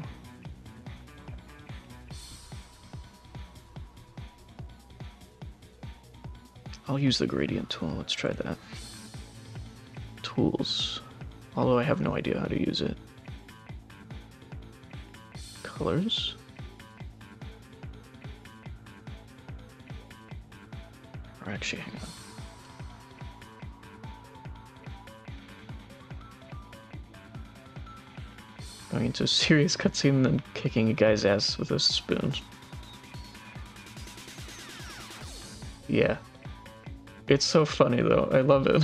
I'll use the gradient tool. Let's try that. Tools. Although I have no idea how to use it. Colors. Or actually, hang on. Going into a serious cutscene and then kicking a guy's ass with a spoon. Yeah. It's so funny though, I love it.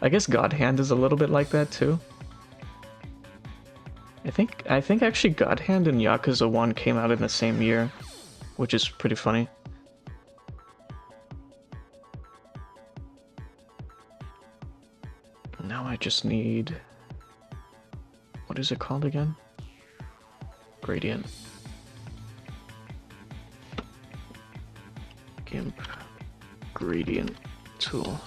I guess God Hand is a little bit like that too. I think actually God Hand and Yakuza 1 came out in the same year, which is pretty funny. Now I just need... What is it called again? Gradient. GIMP. Gradient tool.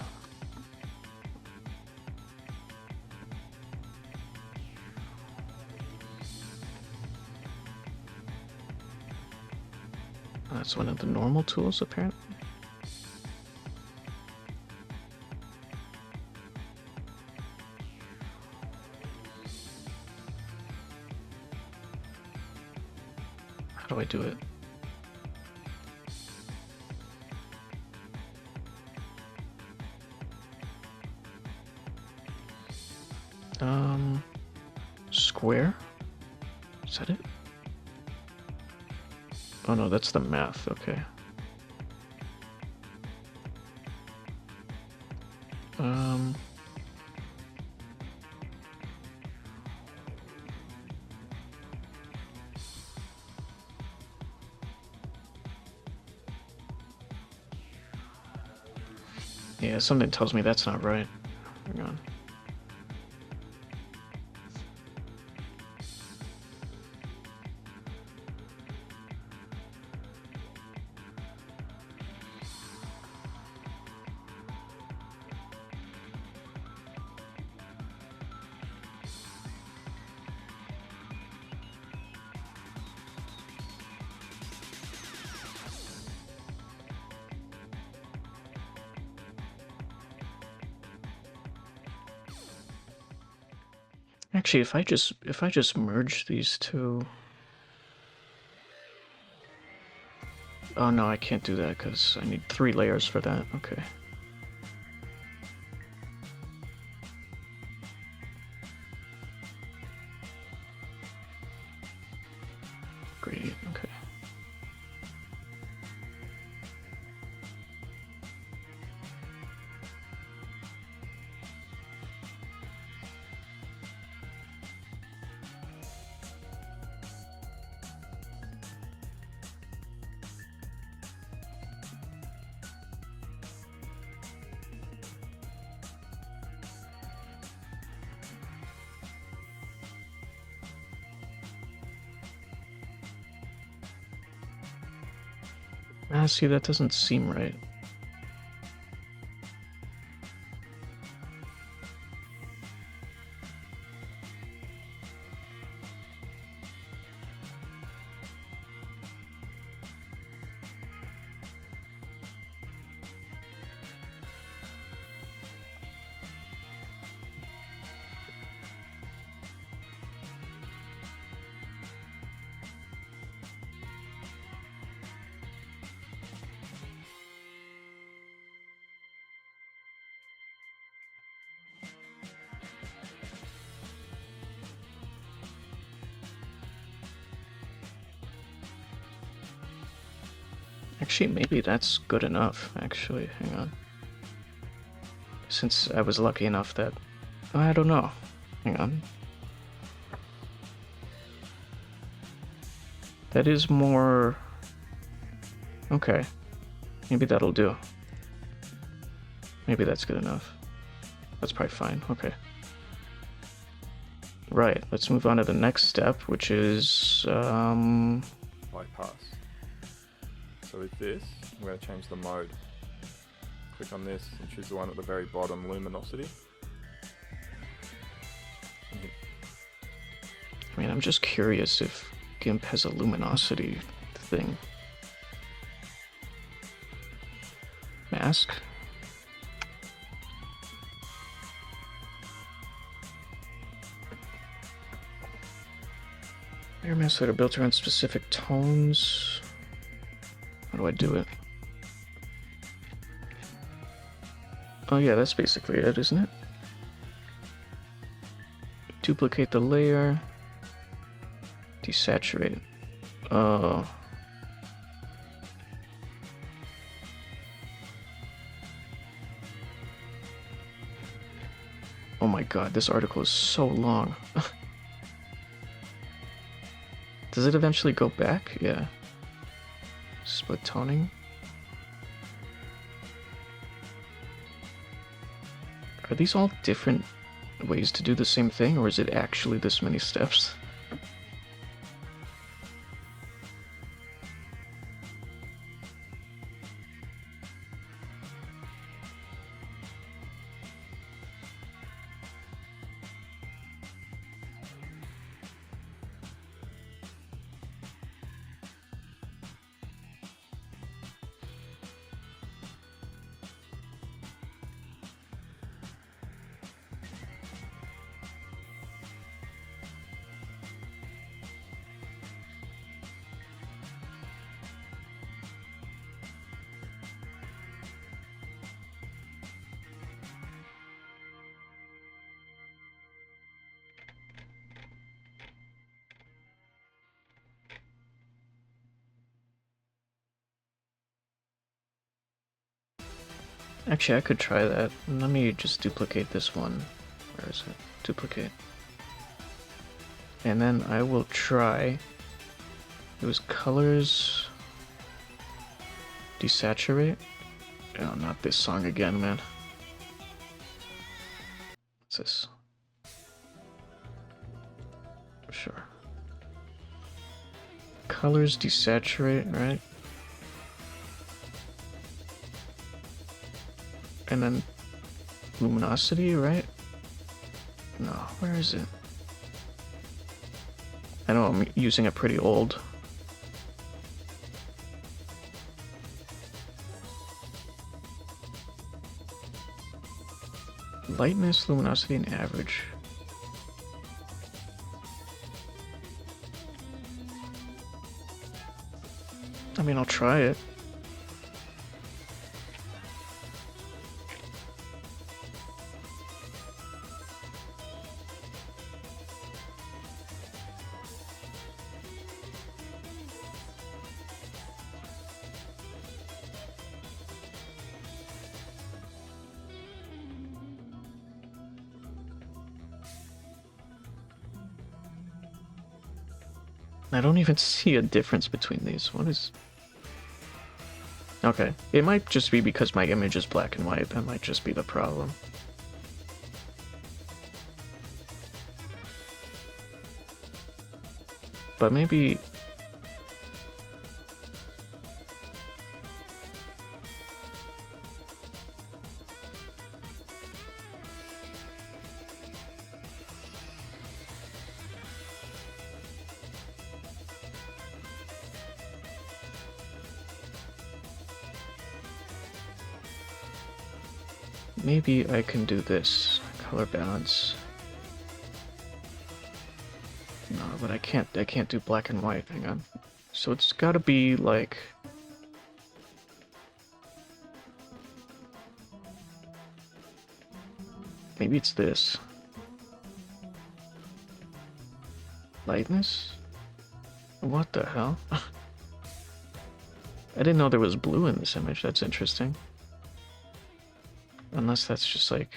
That's one of the normal tools, apparently. How do I do it? Square? Is that it? Oh no, that's the math, okay. Yeah, something tells me that's not right. Hang on. Actually, if I just merge these two. Oh no, I can't do that because I need 3 layers for that. Okay. Gradient, okay. Ah, see, that doesn't seem right. Actually, maybe that's good enough, actually. Hang on. Since I was lucky enough that... I don't know. Hang on. That is more... Okay. Maybe that'll do. Maybe that's good enough. That's probably fine. Okay. Right, let's move on to the next step, which is... Bypass. So with this, I'm going to change the mode. Click on this and choose the one at the very bottom, luminosity. I mean, I'm just curious if GIMP has a luminosity thing. Mask? Layer masks that are built around specific tones. How do I do it? Oh yeah, that's basically it, isn't it? Duplicate the layer. Desaturate it. Oh. Oh my god, this article is so long. Does it eventually go back? Yeah. Split toning. Are these all different ways to do the same thing, or is it actually this many steps? Actually, I could try that. Let me just duplicate this one. Where is it? Duplicate. And then I will try... It was colors... Desaturate? Oh, not this song again, man. What's this? Sure. Colors desaturate, right? And then luminosity, right? No, where is it? I know I'm using a pretty old. Lightness, luminosity, and average. I mean, I'll try it. I don't even see a difference between these. What is... Okay, it might just be because my image is black and white. That might just be the problem. But maybe... maybe I can do this. Color balance. No, but I can't do black and white. Hang on. So it's gotta be like... Maybe it's this. Lightness? What the hell? I didn't know there was blue in this image. That's interesting. Unless that's just like...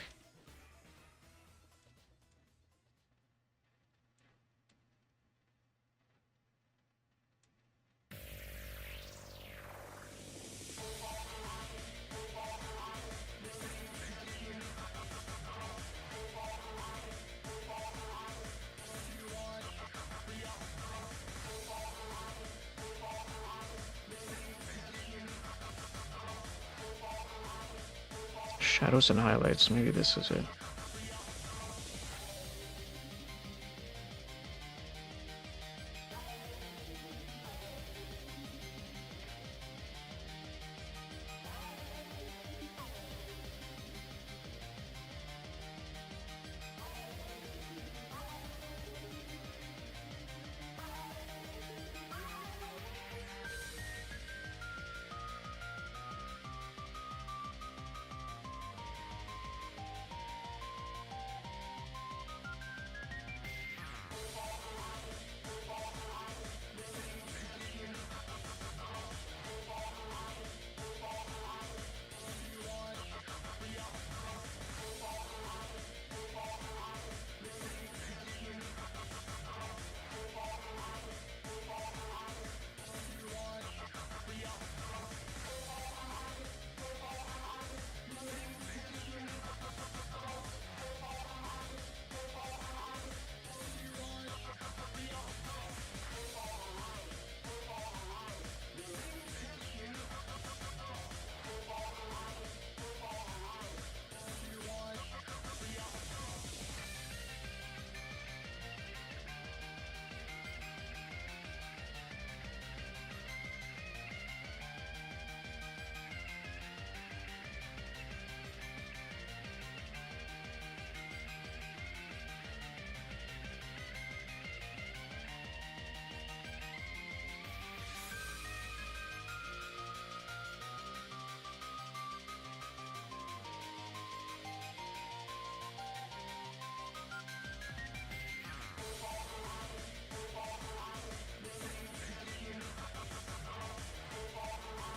Shadows and highlights, maybe this is it.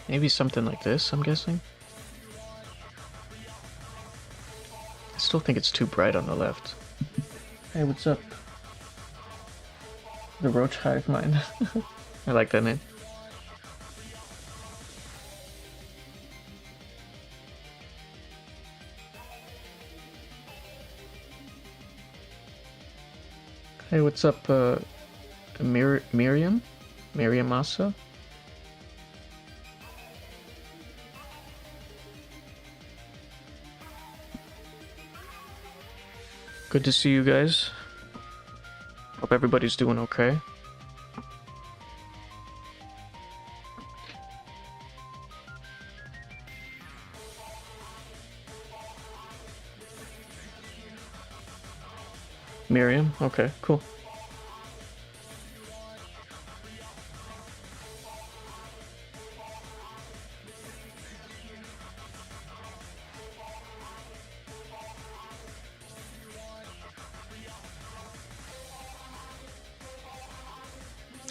Maybe something like this, I'm guessing. I still think it's too bright on the left. Hey, what's up? The Roach Hive Mind. I like that name. Hey, what's up, Miriam? Miriam Massa? Good to see you guys. Hope everybody's doing okay. Miriam? Okay, cool.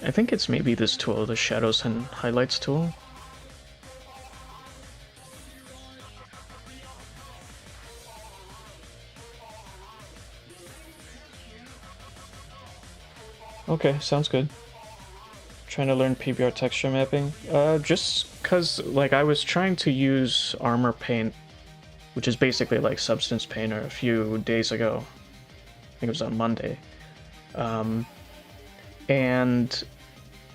I think it's maybe this tool, the Shadows and Highlights tool. Okay, sounds good. Trying to learn PBR texture mapping. Just cause like I was trying to use Armor Paint, which is basically like Substance Painter, a few days ago. I think it was on Monday. And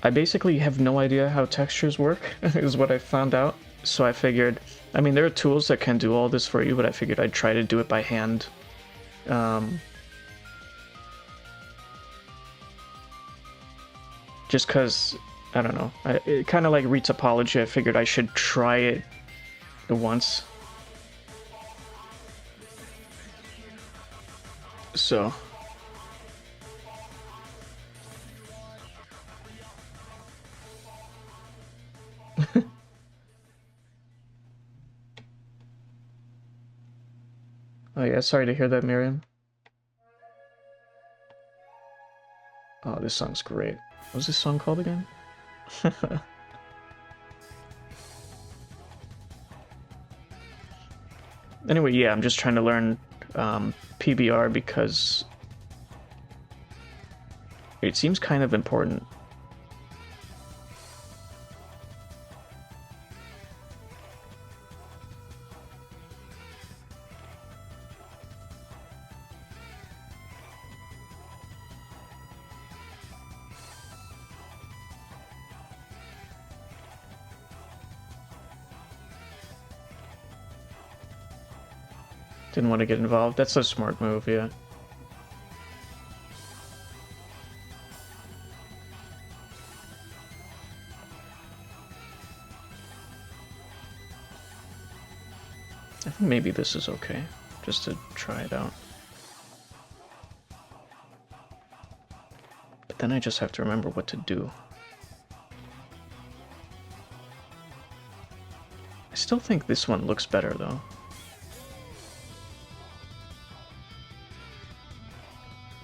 I basically have no idea how textures work, is what I found out. So I figured, I mean, there are tools that can do all this for you, but I figured I'd try to do it by hand. Just because, I don't know, it kind of like retopology. I figured I should try it once. so. Oh yeah, sorry to hear that, Miriam. Oh, this song's great. What was this song called again? Anyway, yeah, I'm just trying to learn PBR because it seems kind of important. Didn't want to get involved. That's a smart move, yeah. I think maybe this is okay, just to try it out. But then I just have to remember what to do. I still think this one looks better, though.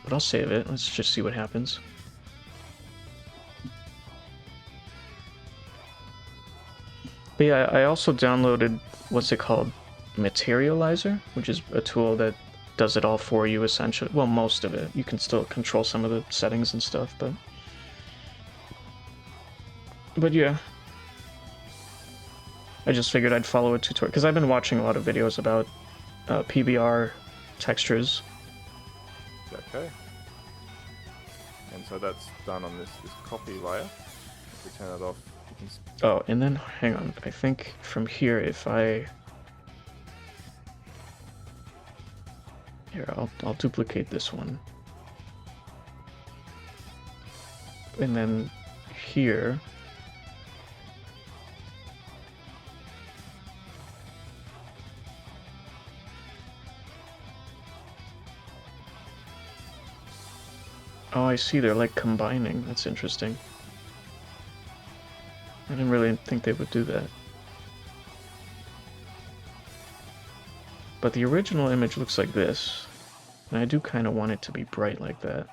But I'll save it. Let's just see what happens. But yeah, I also downloaded, what's it called? Materializer, which is a tool that does it all for you, essentially. Well, most of it. You can still control some of the settings and stuff, but... But yeah. I just figured I'd follow a tutorial, because I've been watching a lot of videos about PBR textures. Okay. And so that's done on this copy layer. If we turn it off, you can... Oh, and then, hang on, I think from here, if I... Here, I'll duplicate this one. And then here... Oh, I see, they're like combining. That's interesting. I didn't really think they would do that. But the original image looks like this, and I do kind of want it to be bright like that.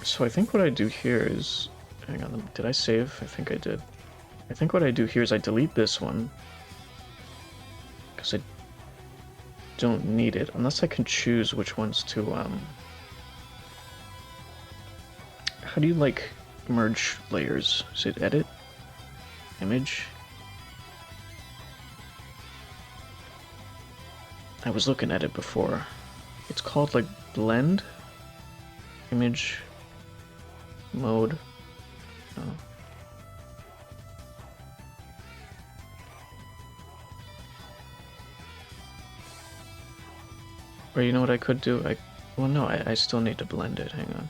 So I think what I do here is... Hang on, did I save? I think I did. I think what I do here is I delete this one, because I don't need it, unless I can choose which ones to, how do you, like, merge layers? Is it edit? Image? I was looking at it before. It's called, like, blend? Image? Mode? Oh. Or you know what I could do? Well, no, I still need to blend it. Hang on.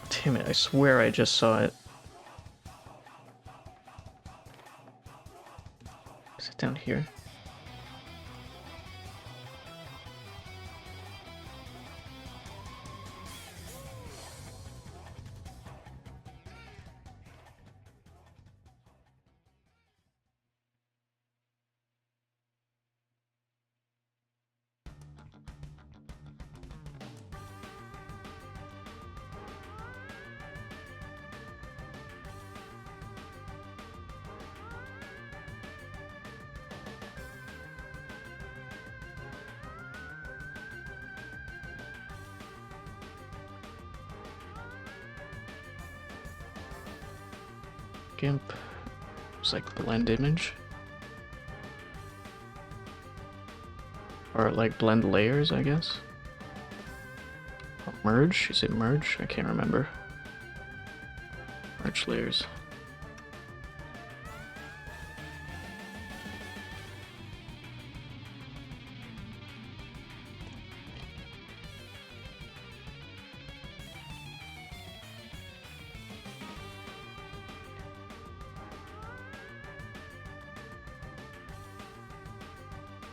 Damn it, I swear I just saw it. Is it down here? GIMP. It's like blend image. Or like blend layers, I guess. Merge? Is it merge? I can't remember. merge layers.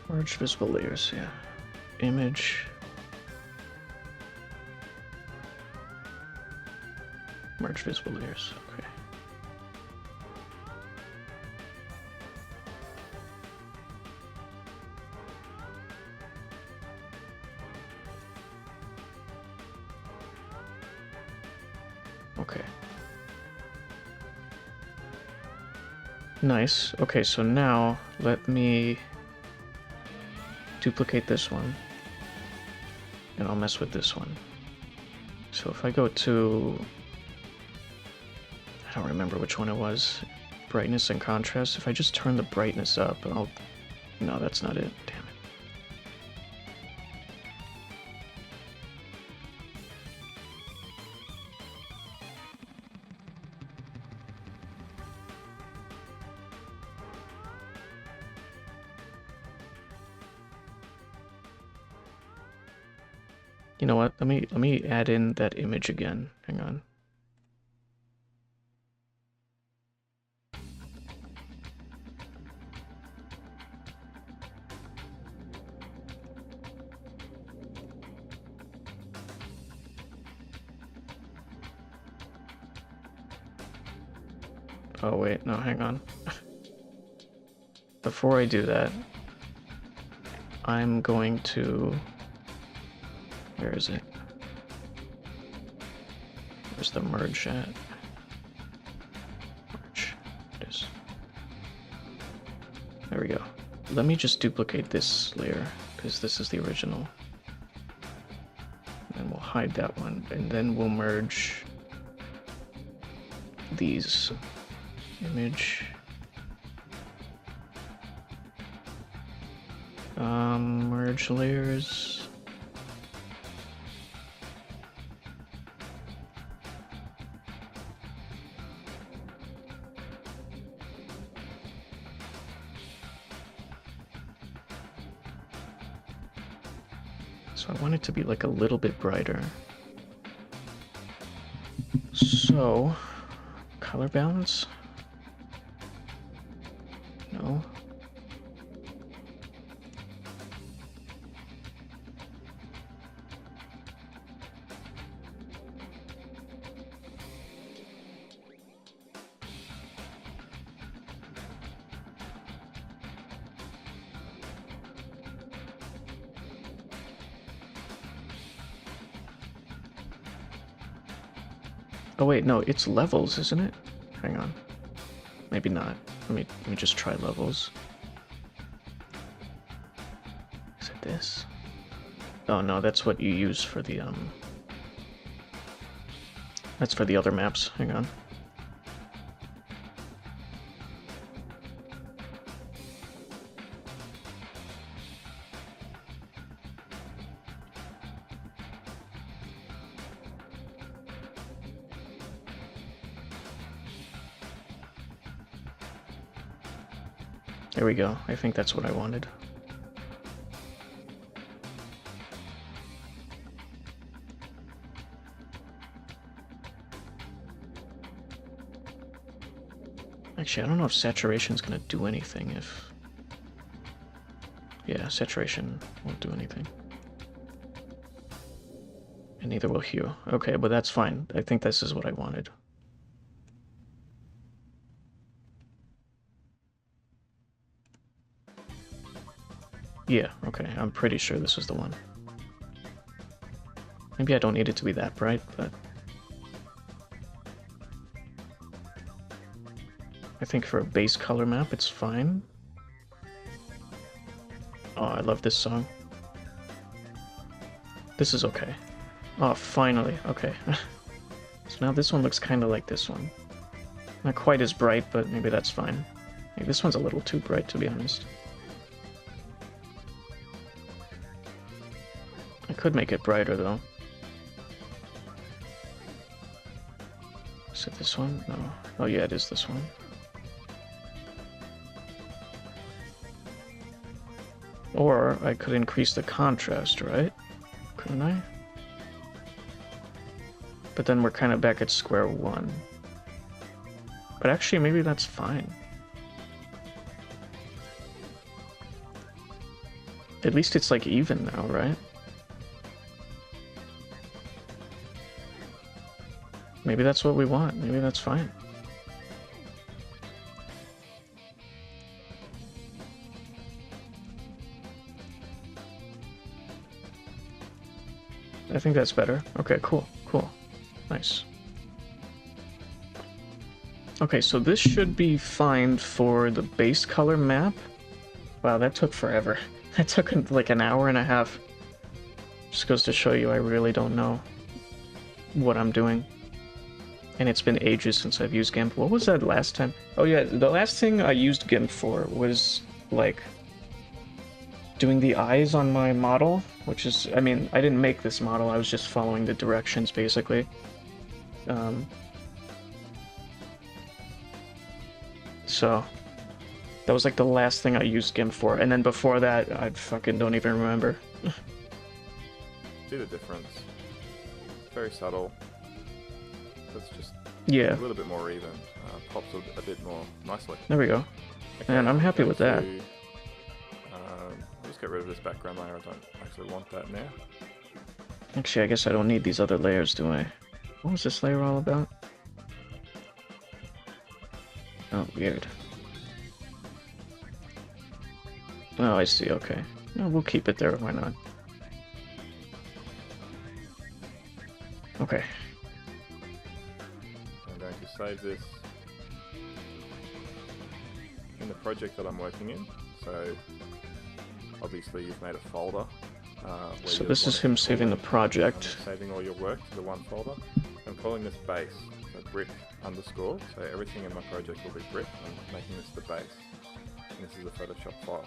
Merge visible layers, yeah. Image. Merge visible layers, okay. Okay. Nice. Okay, so now let me duplicate this one. And I'll mess with this one. So if I go to... I don't remember which one it was. Brightness and contrast. If I just turn the brightness up, I'll... No, that's not it. Damn it. You know what? Let me add in that image again. Hang on. Oh wait, no, hang on. Before I do that, I'm going to... Where is it? Where's the merge at? Merge. It is. There we go. Let me just duplicate this layer, because this is the original. And we'll hide that one, and then we'll merge these. Image. Merge layers. So I want it to be like a little bit brighter. So, color balance? No. Oh wait, no, it's levels, isn't it? Hang on. Maybe not. Let me just try levels. Is it this? Oh no, that's what you use for the that's for the other maps. Hang on. There we go. I think that's what I wanted. Actually, I don't know if saturation's gonna do anything if... Yeah, saturation won't do anything. And neither will hue. Okay, but that's fine. I think this is what I wanted. Yeah, okay, I'm pretty sure this is the one. Maybe I don't need it to be that bright, but... I think for a base color map, it's fine. Oh, I love this song. This is okay. Oh, finally, okay. So now this one looks kind of like this one. Not quite as bright, but maybe that's fine. Maybe this one's a little too bright, to be honest. I could make it brighter, though. Is it this one? No. Oh yeah, it is this one. Or I could increase the contrast, right? Couldn't I? But then we're kind of back at square one. But actually, maybe that's fine. At least it's like even now, right? Maybe that's what we want. Maybe that's fine. I think that's better. Okay, cool, cool. Nice. Okay, so this should be fine for the base color map. Wow, that took forever. That took like an hour and a half. Just goes to show you I really don't know what I'm doing. And it's been ages since I've used GIMP. What was that last time? Oh yeah, the last thing I used GIMP for was like doing the eyes on my model, which is, I mean, I didn't make this model, I was just following the directions basically. So that was like the last thing I used GIMP for, and then before that, I fucking don't even remember. See the difference? Very subtle. That's just Yeah. a little bit more even. Pops a bit more nicely. There we go. Okay, Man, I'm happy with that. I'll just get rid of this background layer. I don't actually want that now. Actually, I guess I don't need these other layers, do I? What was this layer all about? Oh, weird. Oh, I see, okay. No, we'll keep it there, why not? Okay. I'm going to save this in the project that I'm working in. So obviously you've made a folder. So this is him saving the project. Saving all your work to the one folder. I'm calling this base, so brick underscore. So everything in my project will be brick. I'm making this the base. And this is a Photoshop file.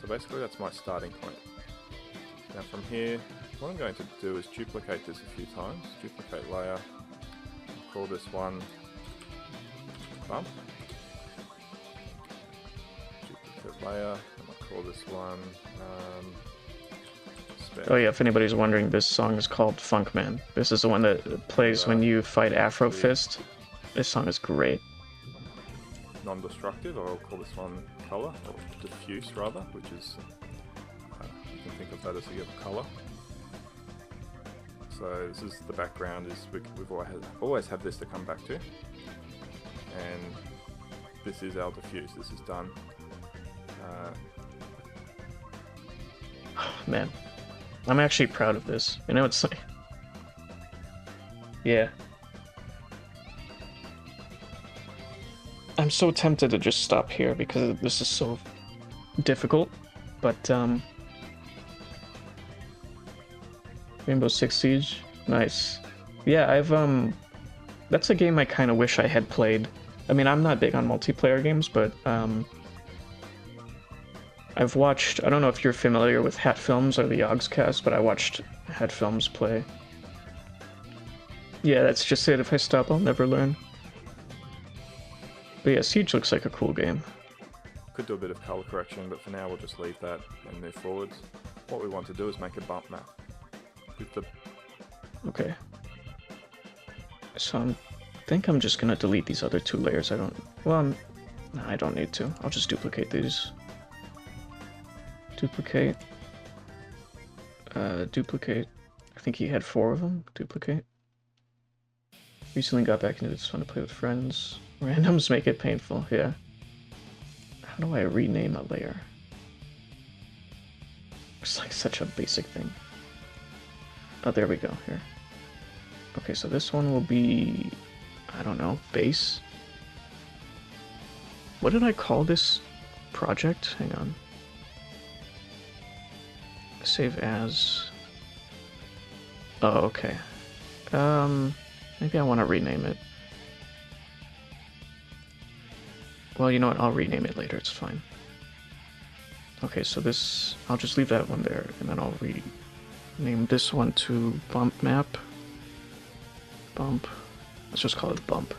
So basically that's my starting point. Now from here, what I'm going to do is duplicate this a few times. Duplicate layer. I'll call this one bump. Duplicate layer. And I'll call this one spec. Oh yeah, if anybody's wondering, this song is called Funkman. This is the one that plays when you fight Afro Fist. This song is great. Non-destructive, or I'll call this one color, or diffuse rather, which is, you can think of that as a color. So this is the background, is we've always had this to come back to. And this is our diffuse, this is done. Man, I'm actually proud of this. You know, it's like... Yeah. I'm so tempted to just stop here because this is so difficult, but Rainbow Six Siege, nice. Yeah, I've that's a game I kind of wish I had played. I mean, I'm not big on multiplayer games, but I've watched, I don't know if you're familiar with Hat Films or the Yogscast, but I watched Hat Films play. Yeah, that's just it. If I stop, I'll never learn. But yeah, Siege looks like a cool game. Could do a bit of color correction, but for now we'll just leave that and move forwards. What we want to do is make a bump map. With the... Okay. So I think I'm just gonna delete these other two layers. I don't... Well, no, I don't need to. I'll just duplicate these. Duplicate. Duplicate. I think he had 4 of them. Duplicate. Recently got back into this, fun to play with friends. Randoms make it painful, yeah. How do I rename a layer? It's like such a basic thing. Oh, there we go, here. Okay, so this one will be, I don't know, base? What did I call this project? Hang on. Save as... Oh, okay. Maybe I want to rename it. Well, you know what? I'll rename it later. It's fine. Okay, so this... I'll just leave that one there, and then I'll rename this one to Bump Map. Bump Let's just call it bump.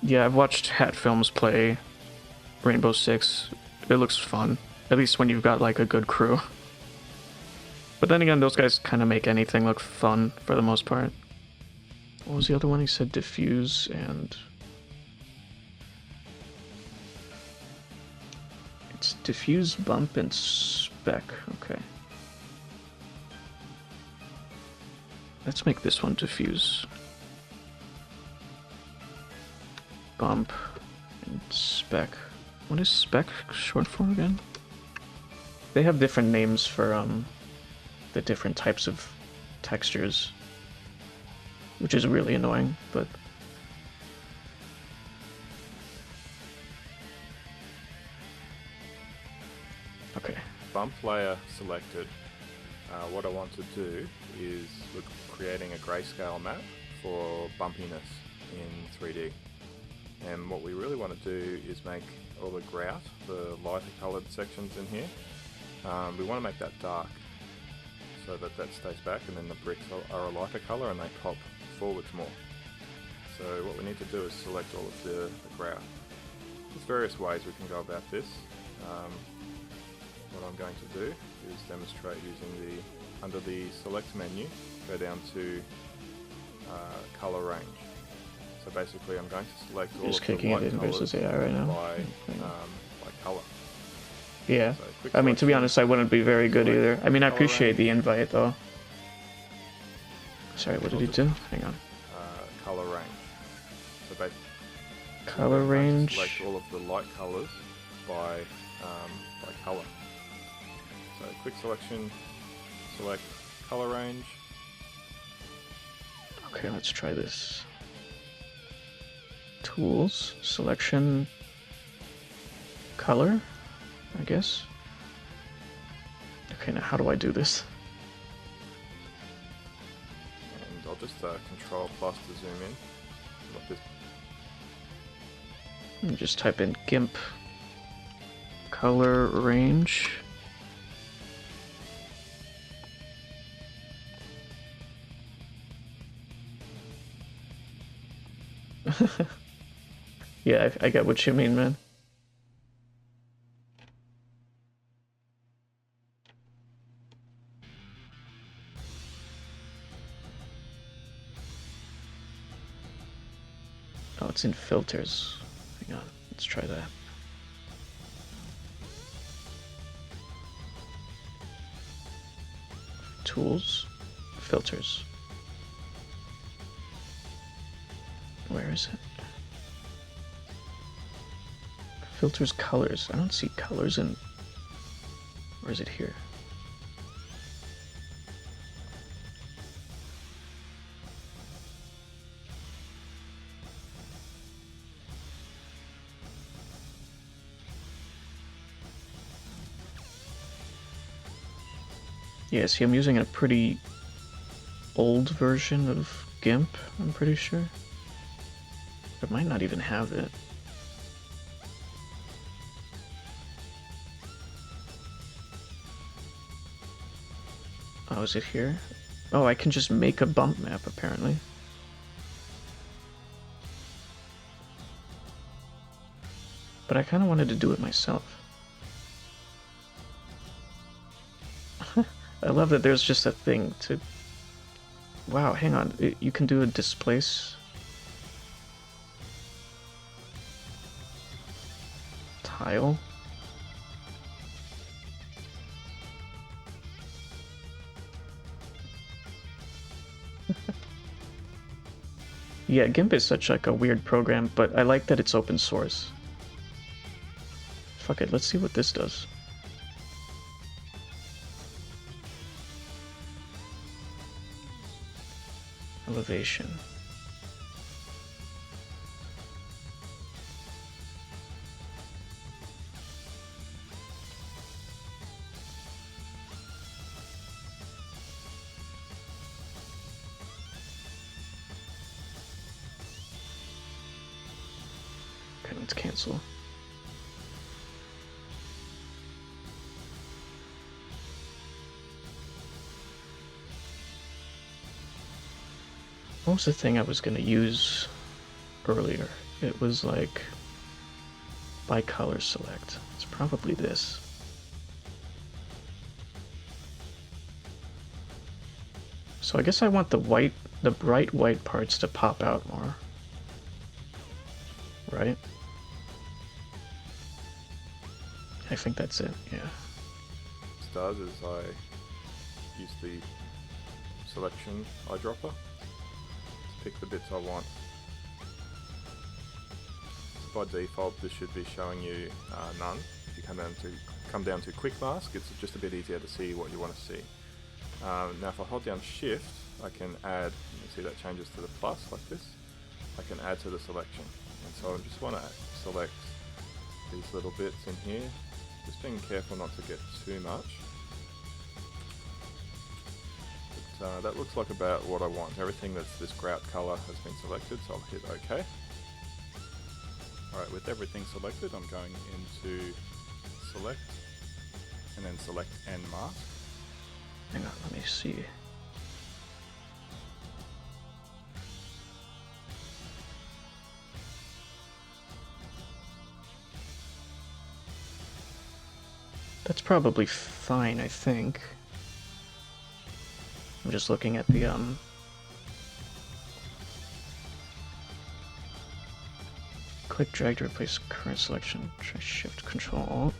Yeah, I've watched Hat Films play Rainbow Six. It looks fun. At least when you've got like a good crew. But then again, those guys kind of make anything look fun for the most part. What was the other one? He said diffuse and... It's diffuse, bump, and spec. Okay. Let's make this one diffuse. Bump and spec. What is spec short for again? They have different names for the different types of textures, which is really annoying, but okay. Bump layer selected. What I want to do is we're creating a grayscale map for bumpiness in 3D. And what we really want to do is make all the grout, the lighter coloured sections in here, we want to make that dark so that that stays back, and then the bricks are a lighter colour and they pop forwards more. So what we need to do is select all of the grout. There's various ways we can go about this. What I'm going to do is demonstrate using under the select menu, go down to colour range. So basically I'm going to select all of the light colours versus AI right now. by colour. Yeah, So I mean, to be honest, I wouldn't be very good either. I mean, I appreciate the invite though. Sorry, what did he do? Hang on. Colour range. So basically, color range. Select all of the light colours by colour. So quick selection, select colour range. Okay, let's try this. Tools, selection, color, I guess. Okay, now how do I do this? And I'll just Control plus to zoom in. Let this And just type in GIMP color range. Yeah, I get what you mean, man. Oh, it's in filters. Hang on, let's try that. Tools, filters. Where is it? Filters, colors. I don't see colors in... Where is it here? Yeah, see, I'm using a pretty old version of GIMP, I'm pretty sure. It might not even have it. Oh, is it here? Oh, I can just make a bump map, apparently. But I kind of wanted to do it myself. I love that there's just a thing to... Wow, hang on. You can do a displace... tile? Yeah, GIMP is such like a weird program, but I like that it's open source. Fuck it, let's see what this does. Elevation. Okay, let's cancel. What was the thing I was gonna use earlier? It was like by color select. It's probably this. So I guess I want the bright white parts to pop out more. Right? I think that's it, yeah. Does is I use the selection eyedropper to pick the bits I want. By default, this should be showing you none. If you come down to quick mask, it's just a bit easier to see what you want to see. Now, if I hold down Shift, I can add. You see that changes to the plus like this. I can add to the selection, and so I just want to select these little bits in here. Just being careful not to get too much. But that looks like about what I want. Everything that's this grout color has been selected, so I'll hit OK. Alright, with everything selected, I'm going into select, and then select and mask. Hang on, let me see. That's probably fine, I think. I'm just looking at the click drag to replace current selection. Try Shift Control Alt.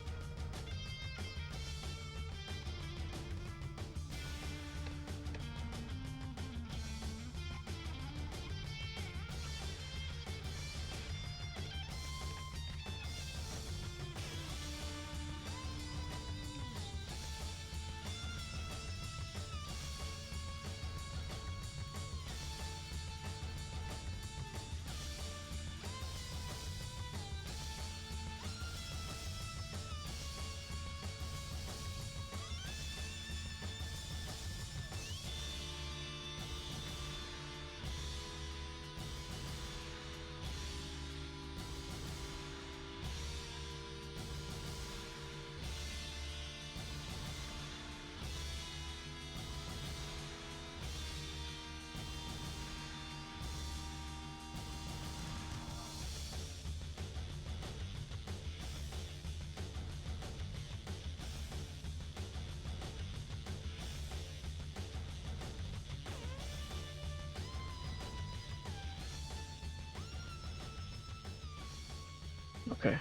Okay.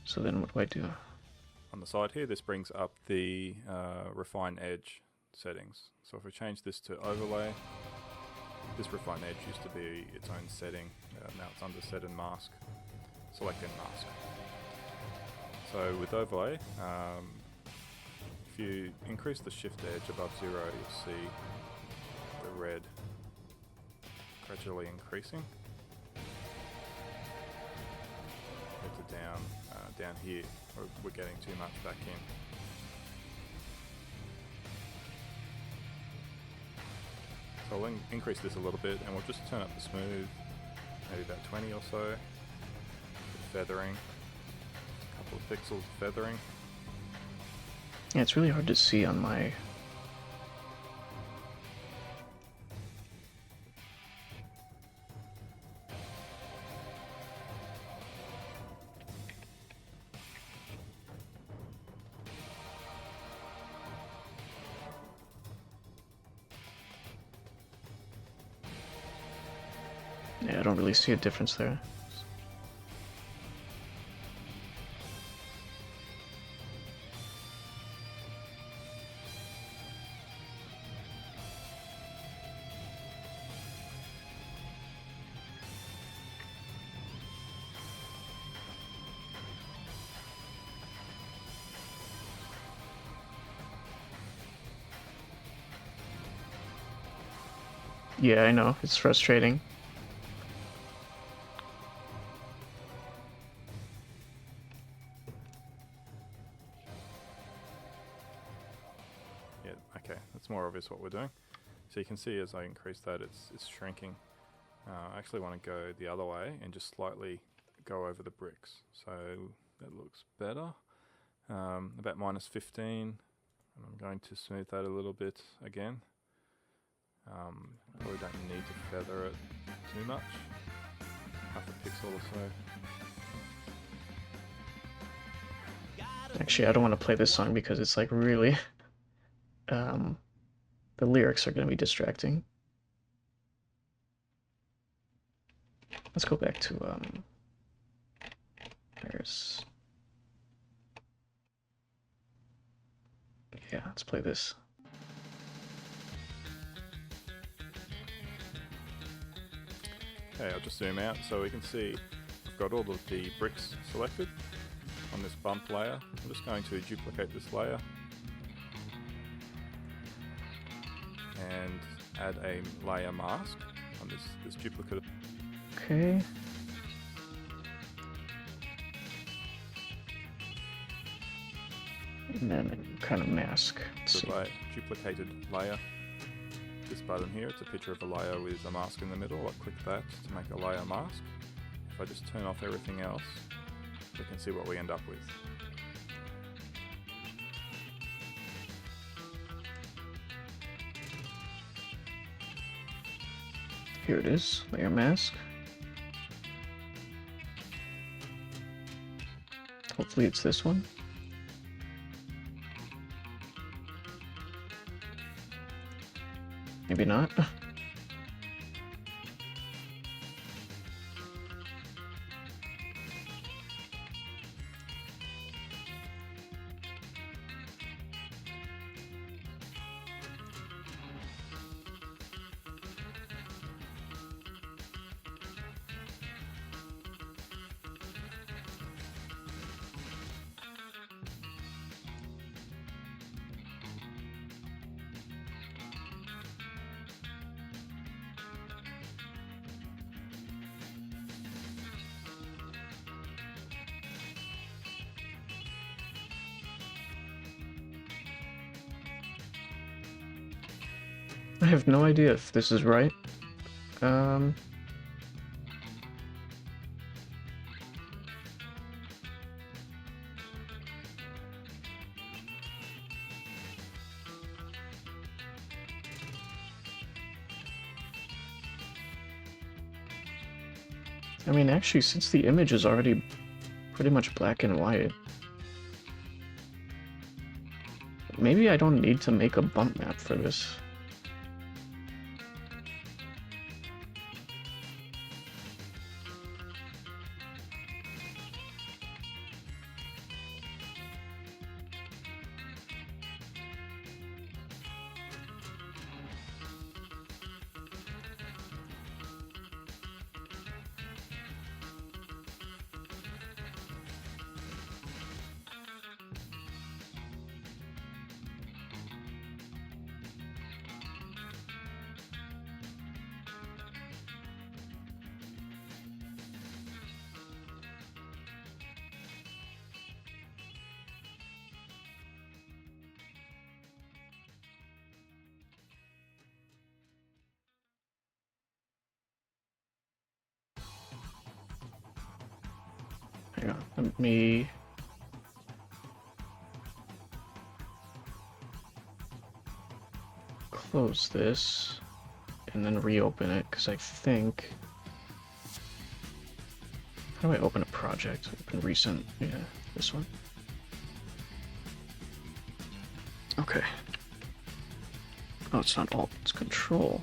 So then what do I do? On the side here, this brings up the refine edge settings. So if we change this to overlay, this refine edge used to be its own setting. Now it's under set and mask. Select and mask. So with overlay, if you increase the shift edge above 0, you'll see the red gradually increasing. To down here, we're getting too much back in. So I'll increase this a little bit, and we'll just turn up the smooth, maybe about 20 or so. Feathering, a couple of pixels of feathering. Yeah, it's really hard to see on my... Yeah, I don't really see a difference there. Yeah, I know, it's frustrating. Yeah, okay, that's more obvious what we're doing. So you can see as I increase that, it's shrinking. I actually want to go the other way and just slightly go over the bricks. So that looks better. About -15, and I'm going to smooth that a little bit again. Probably don't need to feather it too much, half a pixel or so. Actually, I don't want to play this song because it's like really, the lyrics are going to be distracting. Let's go back to, there's, yeah, let's play this. Okay, I'll just zoom out so we can see I've got all of the bricks selected on this bump layer. I'm just going to duplicate this layer and add a layer mask on this duplicate. Okay. And then kind of mask. Let's see. Duplicated layer. This button here, it's a picture of a layer with a mask in the middle. I'll click that to make a layer mask. If I just turn off everything else, we can see what we end up with. Here it is, layer mask. Hopefully it's this one. Maybe not. I have no idea if this is right. I mean, actually, since the image is already pretty much black and white, maybe I don't need to make a bump map for this. Hang on, let me... close this, and then reopen it, because I think... How do I open a project? Open recent, yeah, this one. Okay. Oh, it's not Alt, it's Control.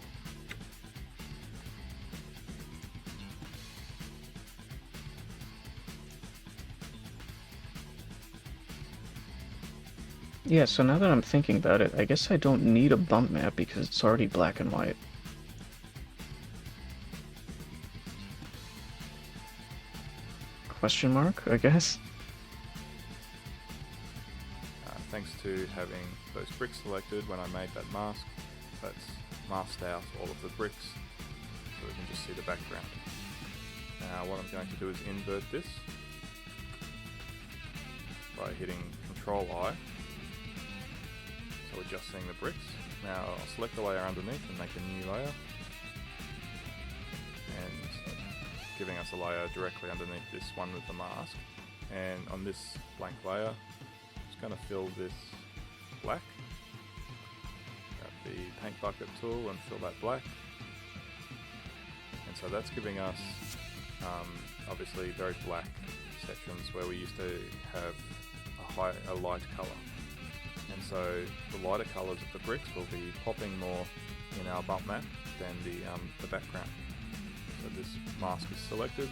Yeah, so now that I'm thinking about it, I guess I don't need a bump map because it's already black and white. Question mark, I guess? Thanks to having those bricks selected when I made that mask, that's masked out all of the bricks so we can just see the background. Now what I'm going to do is invert this by hitting Control-I. So we're just seeing the bricks. Now I'll select the layer underneath and make a new layer, and giving us a layer directly underneath this one with the mask. And on this blank layer, I'm just going to fill this black. Grab the paint bucket tool and fill that black. And so that's giving us obviously very black sections where we used to have a light colour. And so the lighter colours of the bricks will be popping more in our bump map than the background. So this mask is selected,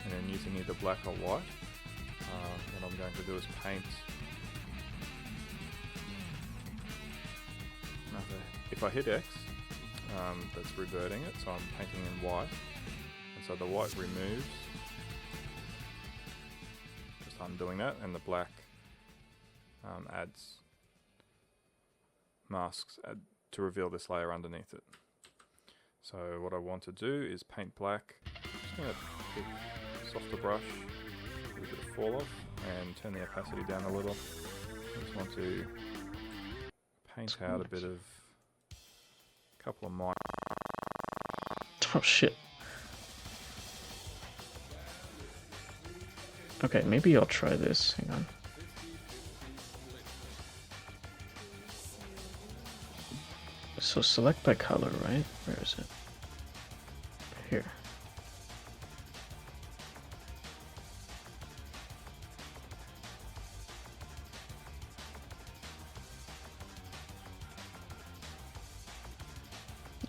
and then using either black or white, what I'm going to do is paint. If I hit X, that's reverting it, so I'm painting in white, and so the white removes, just undoing that, and the black masks to reveal this layer underneath it. So what I want to do is paint black. Just going to pick a softer brush, a little bit of fall off, and turn the opacity down a little. I just want to paint out a bit of a couple of minor. Oh shit. Okay, maybe I'll try this. Hang on. So select by color, right? Where is it? Here.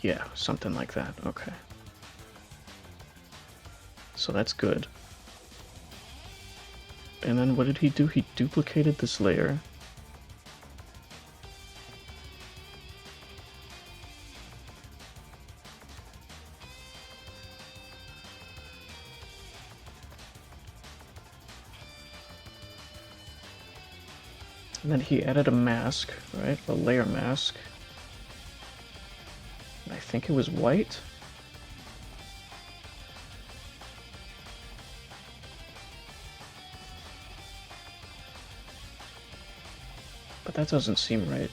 Yeah, something like that. Okay. So that's good. And then what did he do? He duplicated this layer. And then he added a mask, right? A layer mask. And I think it was white. But that doesn't seem right.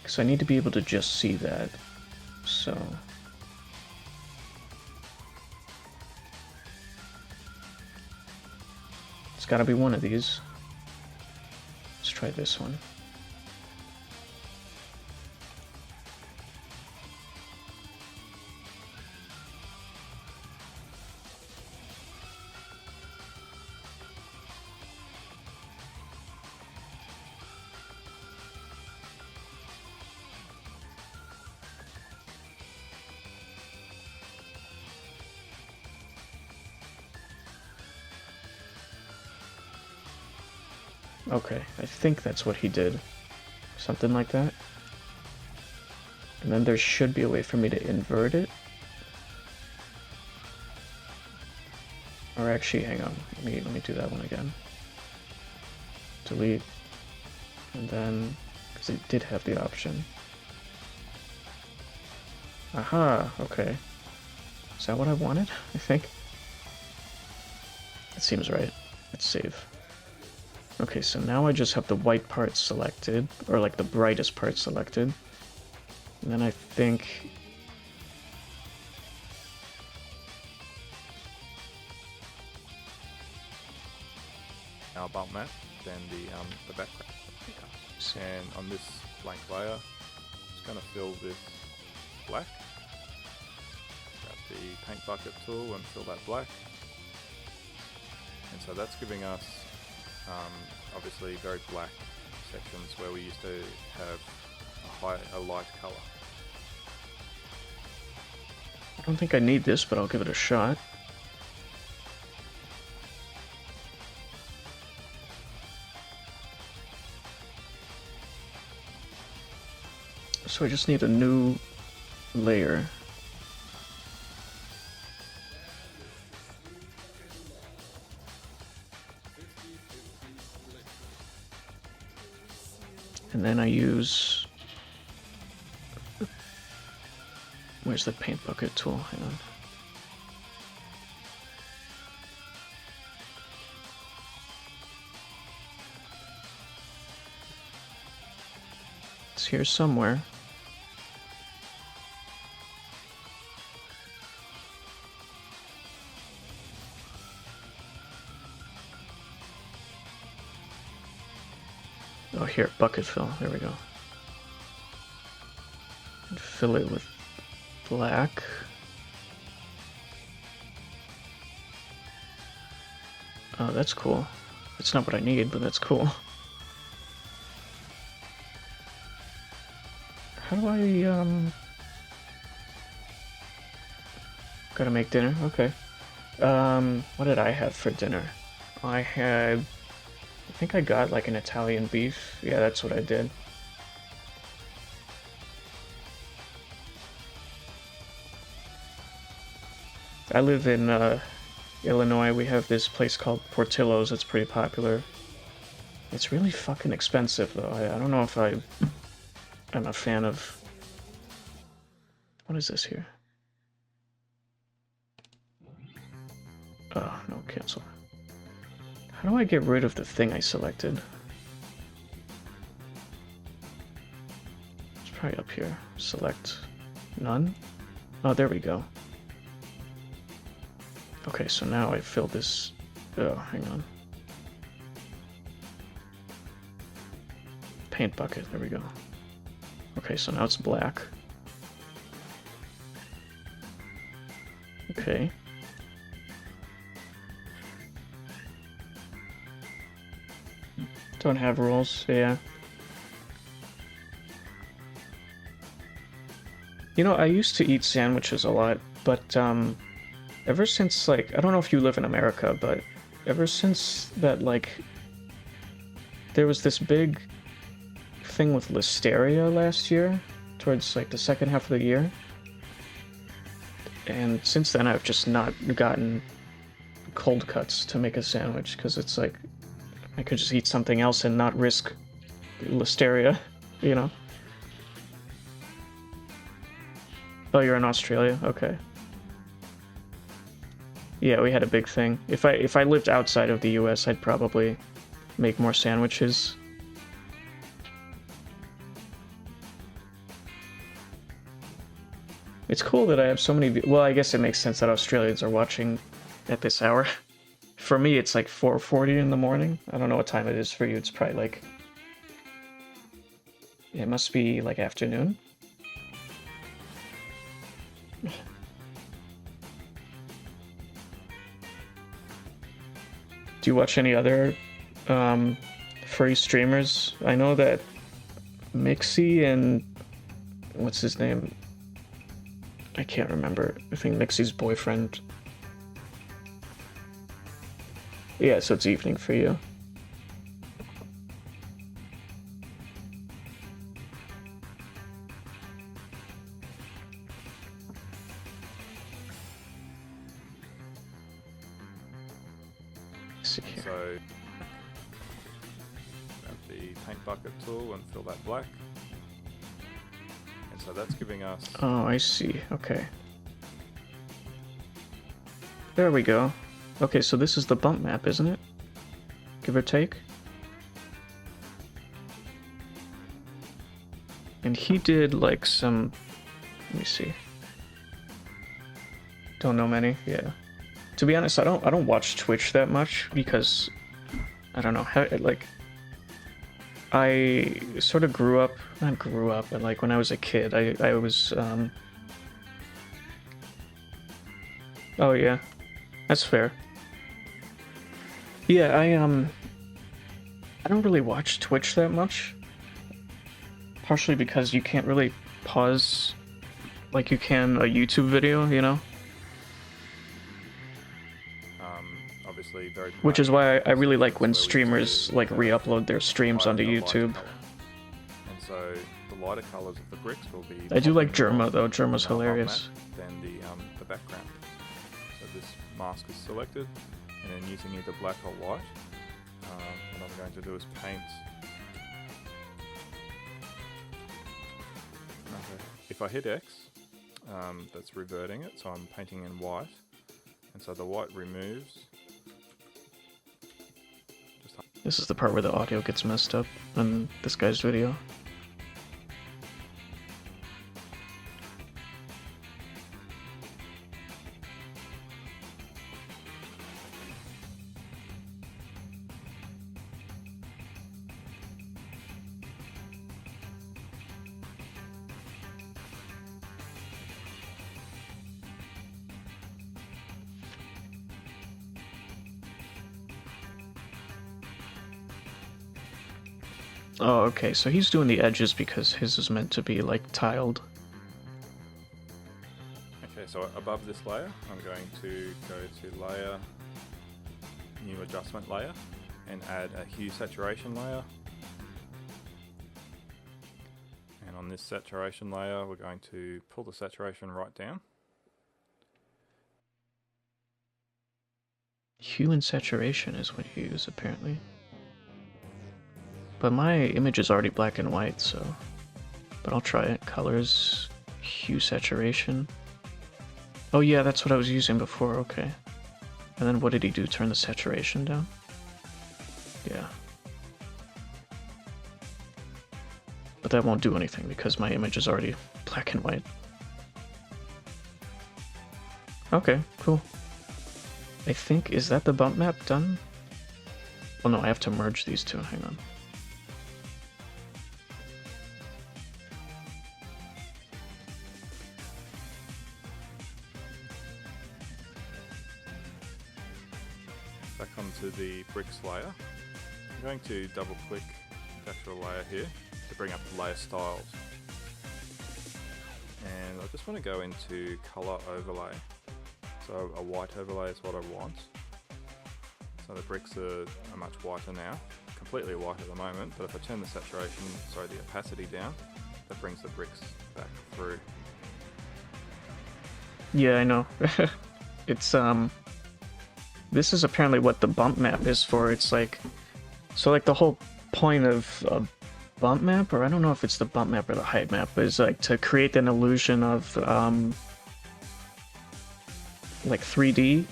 So I need to be able to just see that. So it's gotta be one of these. Let's try this one. Okay, I think that's what he did. Something like that. And then there should be a way for me to invert it. Or actually, hang on. Let me do that one again. Delete. And then, because it did have the option. Aha, okay. Is that what I wanted? I think. It seems right. Let's save. Okay, so now I just have the white part selected, or like the brightest part selected. And then I think... our bump map than the background. And on this blank layer, just going to fill this black. Grab the paint bucket tool and fill that black. And so that's giving us obviously very black sections where we used to have a light colour. I don't think I need this, but I'll give it a shot. So I just need a new layer. And then I use... Where's the paint bucket tool? Hang on. here somewhere. Oh, here, bucket fill. There we go. And fill it with black. Oh, that's cool. That's not what I need, but that's cool. How do I, Gotta make dinner? Okay. What did I have for dinner? I think I got like an Italian beef. Yeah, that's what I did. I live in, Illinois. We have this place called Portillo's. It's pretty popular. It's really fucking expensive, though. I don't know if I'm a fan of... What is this here? Oh, no, cancel. How do I get rid of the thing I selected? It's probably up here. Select none? Oh, there we go. Okay, so now I fill this... Oh, hang on. Paint bucket, there we go. Okay, so now it's black. Okay. Don't have rules, yeah. You know, I used to eat sandwiches a lot, but, ever since, like, I don't know if you live in America, but ever since that, like, there was this big thing with listeria last year, towards, like, the second half of the year. And since then, I've just not gotten cold cuts to make a sandwich, because it's like, I could just eat something else and not risk listeria, you know? Oh, you're in Australia? Okay. Yeah, we had a big thing. If I lived outside of the US, I'd probably make more sandwiches. It's cool that I have so many... Well, I guess it makes sense that Australians are watching at this hour. For me, it's like 4:40 in the morning. I don't know what time it is for you. It's probably like... It must be like afternoon. Do you watch any other free streamers? I know that Mixie and... What's his name? I can't remember. I think Mixie's boyfriend. Yeah, so it's evening for you. See here. So, grab the paint bucket tool and fill that black. And so that's giving us... Oh, I see. Okay. There we go. Okay, so this is the bump map, isn't it? Give or take. And he did like some... Let me see. Don't know many. Yeah. To be honest, I don't watch Twitch that much because I don't know how, like, I sort of not grew up, but like when I was a kid, I was oh yeah, that's fair. Yeah, I don't really watch Twitch that much. Partially because you can't really pause like you can a YouTube video, you know? Obviously very... Which is why I really like when streamers like re-upload their streams onto YouTube. And so the lighter colors of the bricks will be... I do like Germa though, Germa's hilarious. Then the background. So this mask is selected, and then using either black or white, what I'm going to do is paint... Okay. If I hit X, that's reverting it, so I'm painting in white, and so the white removes. This is the part where the audio gets messed up in this guy's video. Oh, okay, so he's doing the edges because his is meant to be, like, tiled. Okay, so above this layer, I'm going to go to Layer, New Adjustment Layer, and add a Hue Saturation layer. And on this saturation layer, we're going to pull the saturation right down. Hue and saturation is what you use, apparently. But my image is already black and white, so... But I'll try it. Colors, hue saturation. Oh yeah, that's what I was using before, okay. And then what did he do? Turn the saturation down? Yeah. But that won't do anything because my image is already black and white. Okay, cool. I think, is that the bump map done? Well, no, I have to merge these two. Hang on. Back onto the bricks layer. I'm going to double click the actual layer here to bring up the layer styles. And I just want to go into color overlay. So a white overlay is what I want. So the bricks are much whiter now, completely white at the moment, but if I turn the saturation, sorry, the opacity down, that brings the bricks back through. Yeah, I know. It's, this is apparently what the bump map is for. It's like, so like the whole point of a bump map, or I don't know if it's the bump map or the height map, is like to create an illusion of, like 3D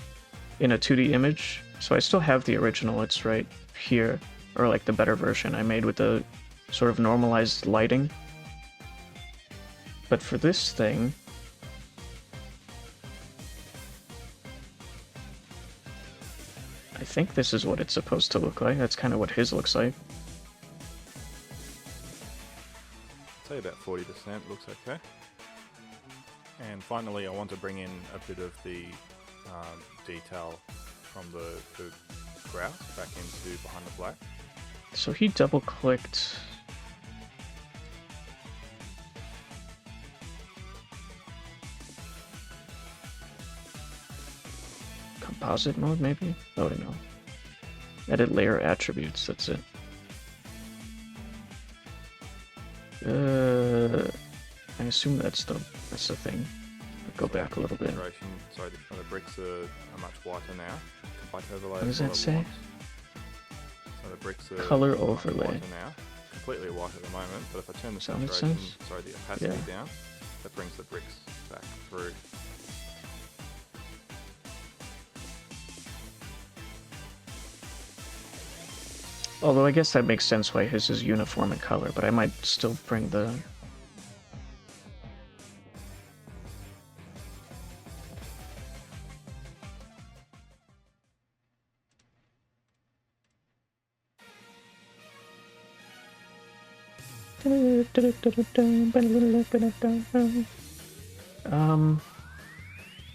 in a 2D image. So I still have the original, it's right here, or like the better version I made with the sort of normalized lighting. But for this thing, I think this is what it's supposed to look like. That's kind of what his looks like. I'd say about 40% looks okay. And finally, I want to bring in a bit of the detail from the grout back into behind the black. So he double clicked. Composite mode, maybe? Oh, no. Edit layer attributes, that's it. I assume that's the thing. Go back a little bit. Sorry, the bricks are much whiter now. White overlay. What does that say? So the bricks are color much overlay whiter now, completely white at the moment. But if I turn the Is that what it saturation, says? sorry, the opacity Yeah. down, that brings the bricks back through. Although I guess that makes sense why his is uniform in color, but I might still bring the...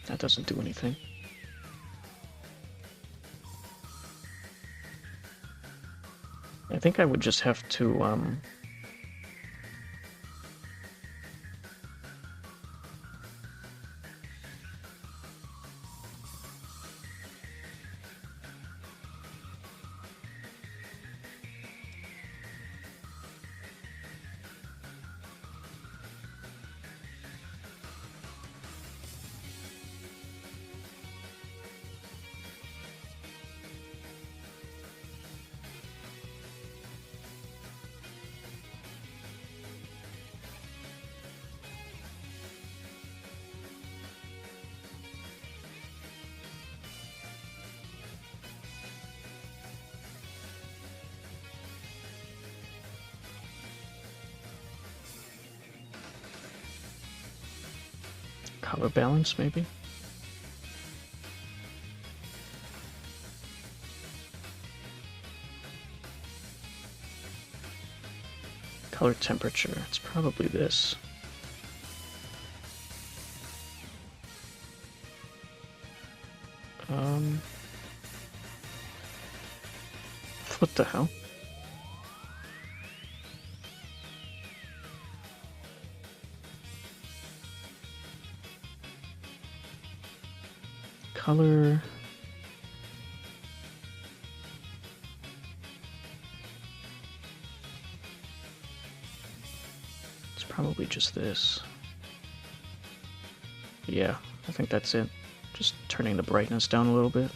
That doesn't do anything. I think I would just have to, color balance, maybe? Color temperature, it's probably this. What the hell? color. It's probably just this. Yeah, I think that's it. Just turning the brightness down a little bit.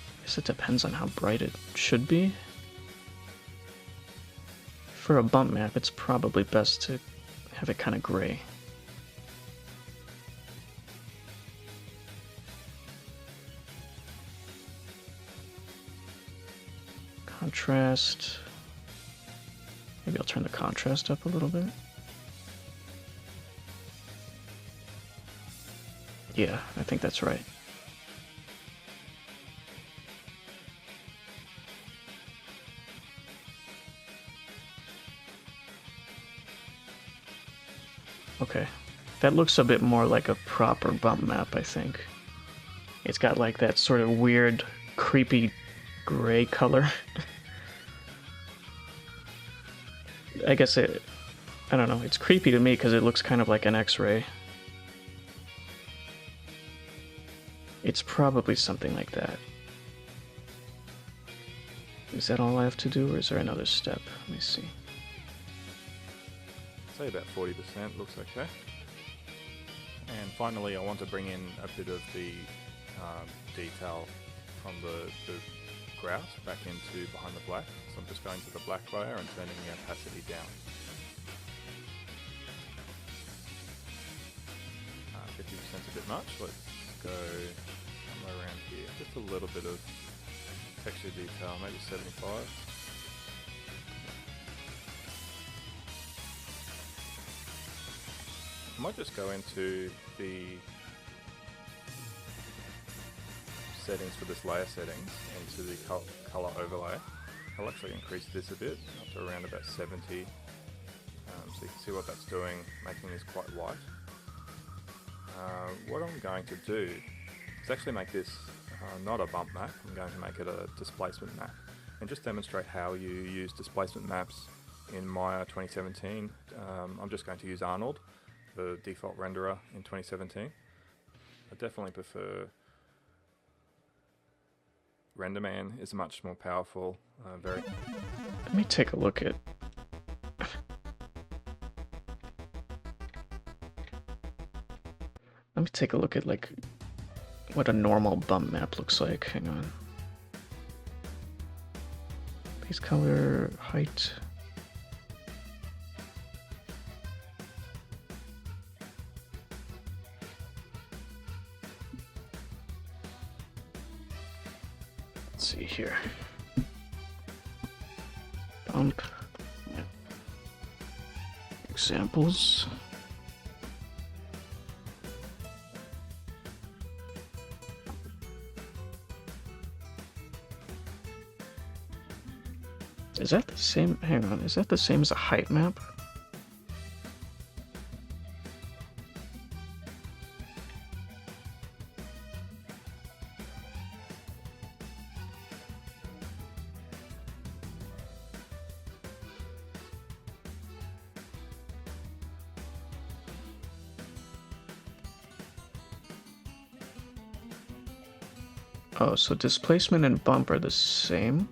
I guess it depends on how bright it should be. For a bump map, it's probably best to have it kind of gray. Contrast. Maybe I'll turn the contrast up a little bit. Yeah, I think that's right. Okay, that looks a bit more like a proper bump map, I think. It's got like that sort of weird, creepy gray color. I guess I don't know, it's creepy to me because it looks kind of like an X-ray. It's probably something like that. Is that all I have to do, or is there another step? Let me see. Say about 40% looks okay. And finally, I want to bring in a bit of the detail from the grout back into behind the black. So I'm just going to the black layer and turning the opacity down. 50% is a bit much. Let's go somewhere around here. Just a little bit of texture detail, maybe 75. I might just go into the settings for this layer settings, into the color overlay. I'll actually increase this a bit up to around about 70, so you can see what that's doing, making this quite white. What I'm going to do is actually make this not a bump map. I'm going to make it a displacement map and just demonstrate how you use displacement maps in Maya 2017. I'm just going to use Arnold, the default renderer in 2017. I definitely prefer RainyMane. Is much more powerful. Very. Let me take a look at. Let me take a look at like what a normal bump map looks like. Hang on. Base color, height. Let's see here. Bump. Examples. Is that the same? Hang on, is that the same as a height map? Oh, so displacement and bump are the same?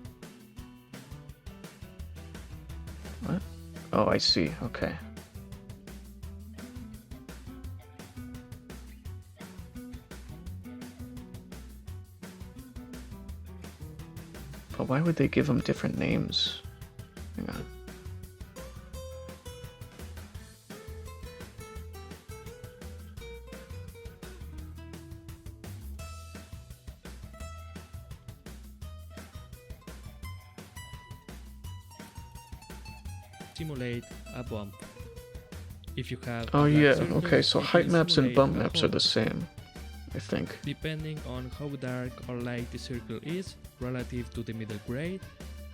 What? Oh, I see. Okay. But why would they give them different names? Hang on. Simulate a bump. If you have Oh a black yeah, circle, okay, so it height will maps and simulate bump a maps are the hole. same, I think. Depending on how dark or light the circle is relative to the middle grade,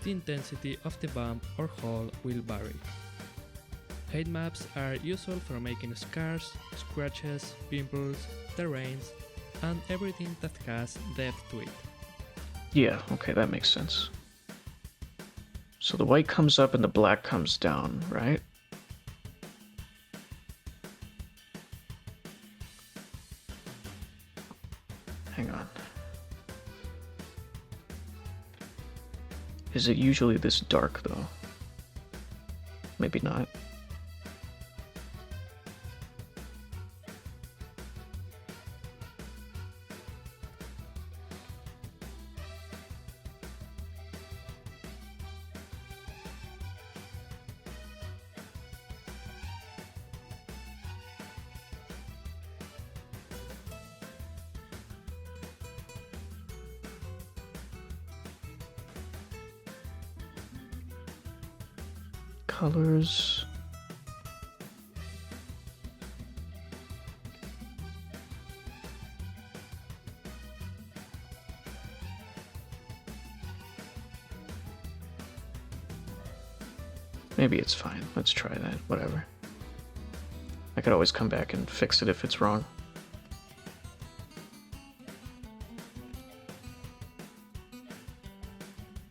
the intensity of the bump or hole will vary. Height maps are useful for making scars, scratches, pimples, terrains, and everything that has depth to it. Yeah, okay, that makes sense. So the white comes up and the black comes down, right? Is it usually this dark, though? Maybe not. Colors. Maybe it's fine. Let's try that. Whatever. I could always come back and fix it if it's wrong.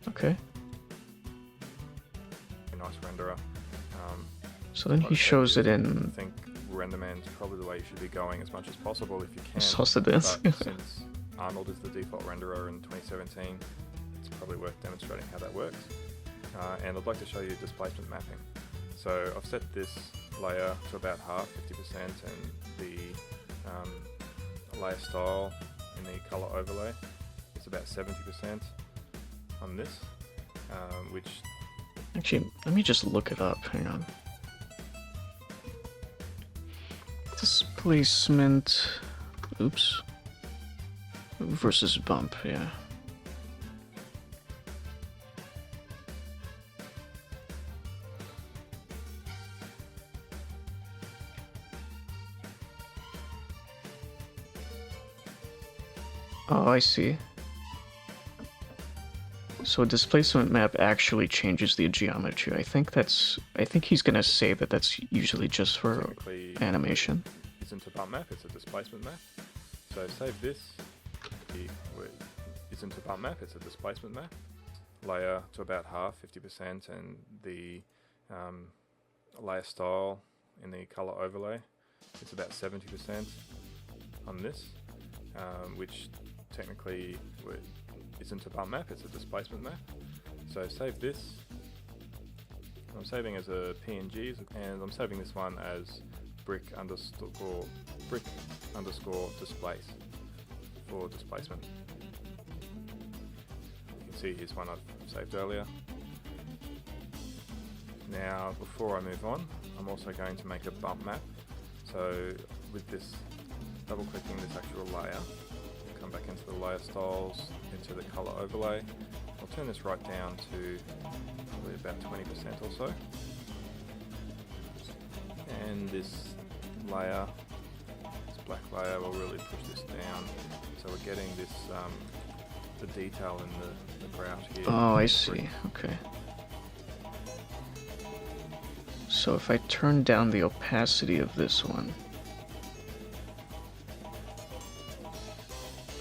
Okay. Nice renderer. So then he shows it in. I think RainyMane's probably the way you should be going as much as possible if you can. Sauce it this. But since Arnold is the default renderer in 2017, it's probably worth demonstrating how that works. And I'd like to show you displacement mapping. So I've set this layer to about half, 50%, and the layer style in the color overlay is about 70% on this, which... Actually, let me just look it up. Hang on. Displacement. Oops. Versus bump, yeah. Oh, I see. So a displacement map actually changes the geometry. I think he's gonna say that that's usually just for animation. Isn't a bump map, it's a displacement map. So save this. Isn't a bump map, it's a displacement map. Layer to about half, 50%, and the layer style in the color overlay is about 70% on this, which technically isn't a bump map, it's a displacement map. So save this. I'm saving as a PNG, and I'm saving this one as brick underscore displace for displacement. You can see here's one I've saved earlier. Now, before I move on, I'm also going to make a bump map. So with this, double clicking this actual layer, come back into the layer styles, into the color overlay. I'll turn this right down to probably about 20% or so. And this layer, this black layer, will really push this down. So we're getting this, the detail in the grout here. Oh, I see. Okay. So if I turn down the opacity of this one.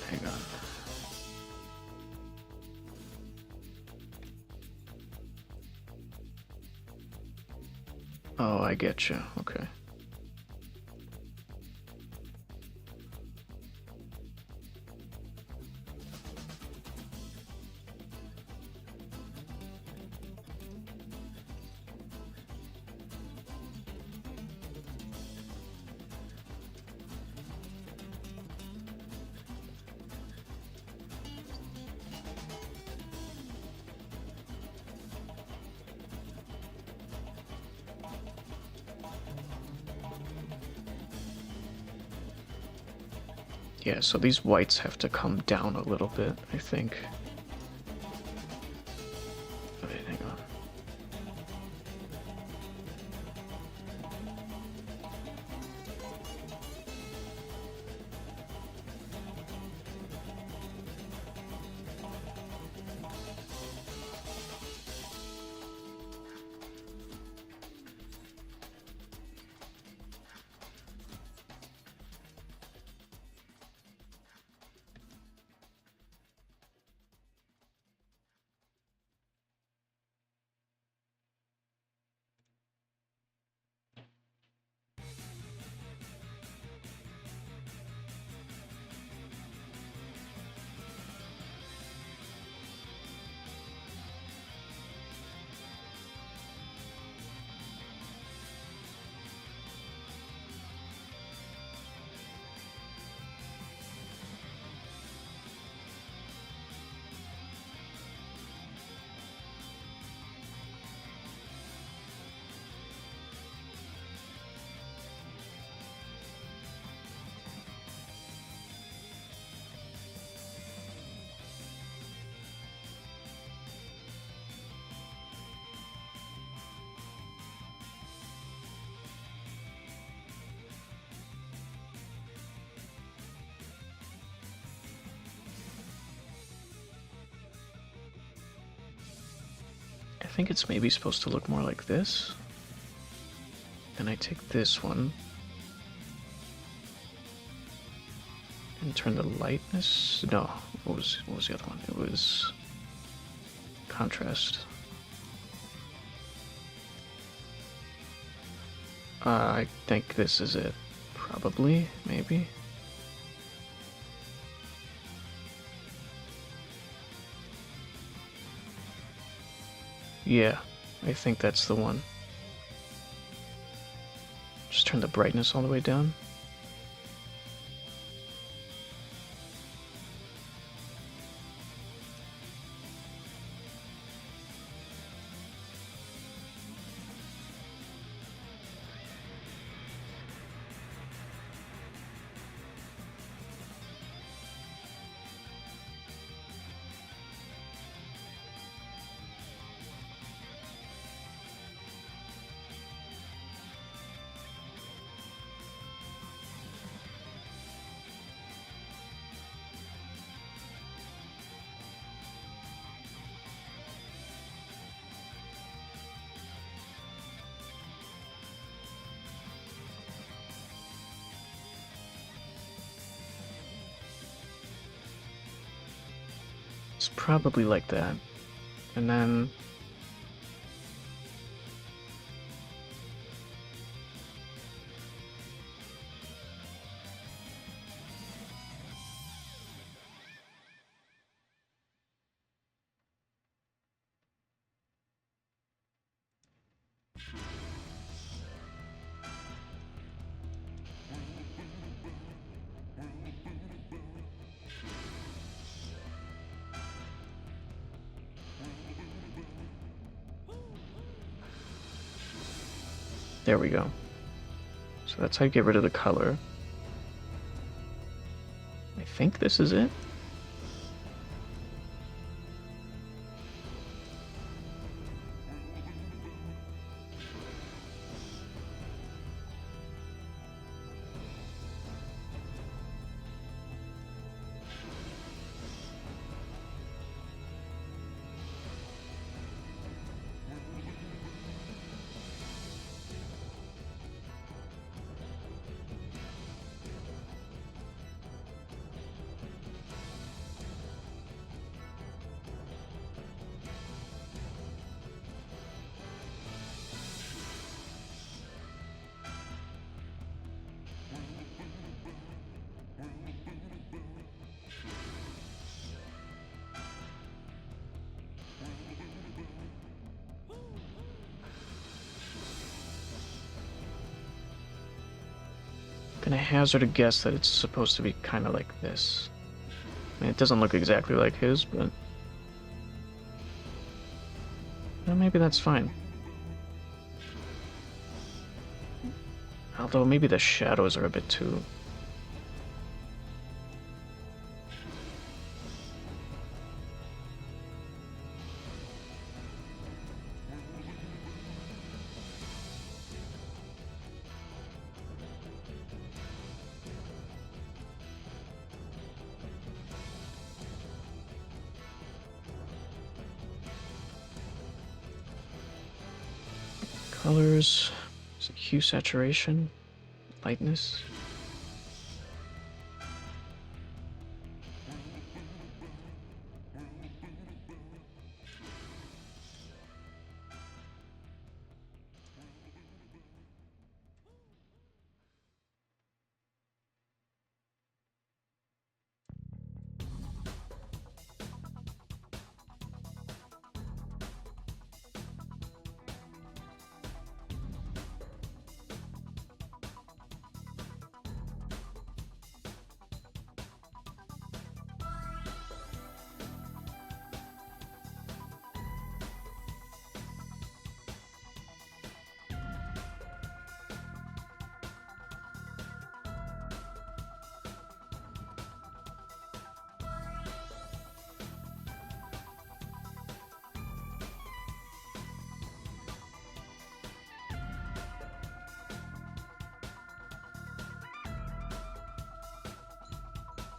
Hang on. Oh, I get you. Okay. Yeah, so these whites have to come down a little bit, I think. Wait, hang on. think it's maybe supposed to look more like this. And I take this one and turn the lightness. No, what was the other one? It was contrast. I think this is it. Probably, maybe. Yeah, I think that's the one. Just turn the brightness all the way down. It's probably like that. And then there we go. So that's how you get rid of the color. I think this is it. Gonna hazard a guess that it's supposed to be kind of like this. I mean, it doesn't look exactly like his, but well, maybe that's fine. Although maybe the shadows are a bit too... Colors, hue saturation, lightness.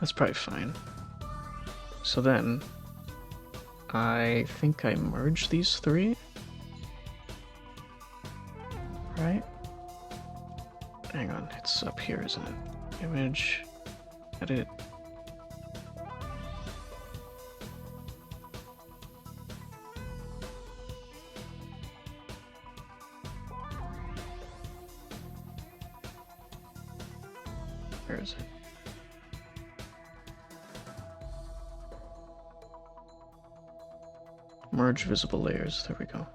That's probably fine. So then, I think I merge these three. right? Hang on, it's up here, isn't it? Image, edit. Where is it? Merge visible layers, there we go.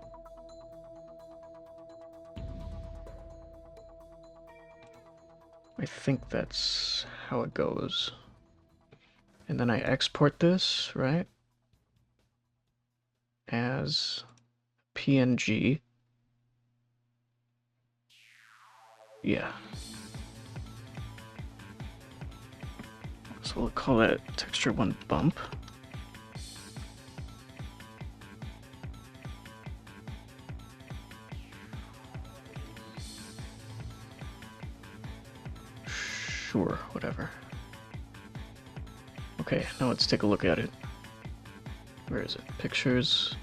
I think that's how it goes. And then I export this, right? As PNG. Yeah. So we'll call that texture 1 bump. Sure, whatever. Okay, now let's take a look at it. Where is it? Pictures.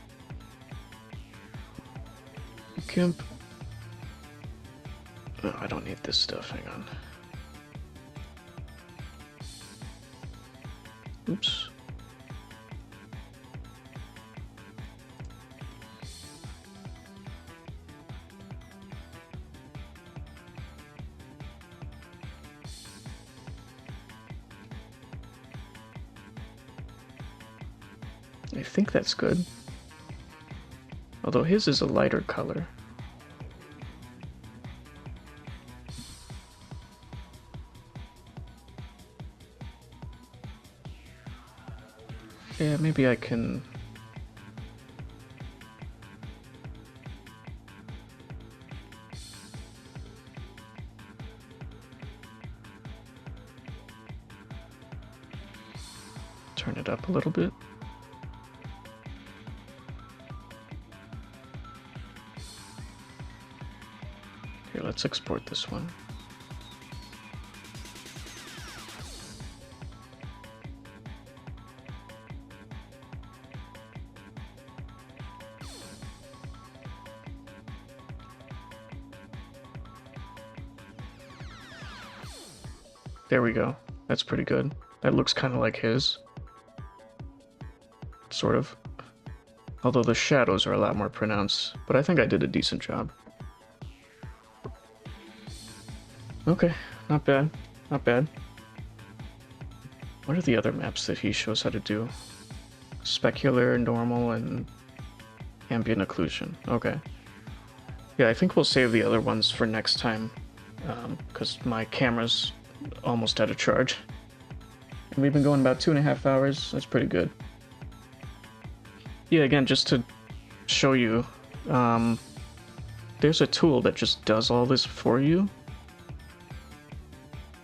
GIMP. No, I don't need this stuff, hang on. Oops. I think that's good. Although his is a lighter color. Yeah, maybe I can... turn it up a little bit. Here, let's export this one. There we go. That's pretty good. That looks kind of like his. Sort of. Although the shadows are a lot more pronounced, but I think I did a decent job. Okay, not bad. Not bad. What are the other maps that he shows how to do? Specular, normal, and ambient occlusion. Okay. Yeah, I think we'll save the other ones for next time, because my camera's almost out of charge. And we've been going about 2.5 hours. That's pretty good. Yeah, again, just to show you, there's a tool that just does all this for you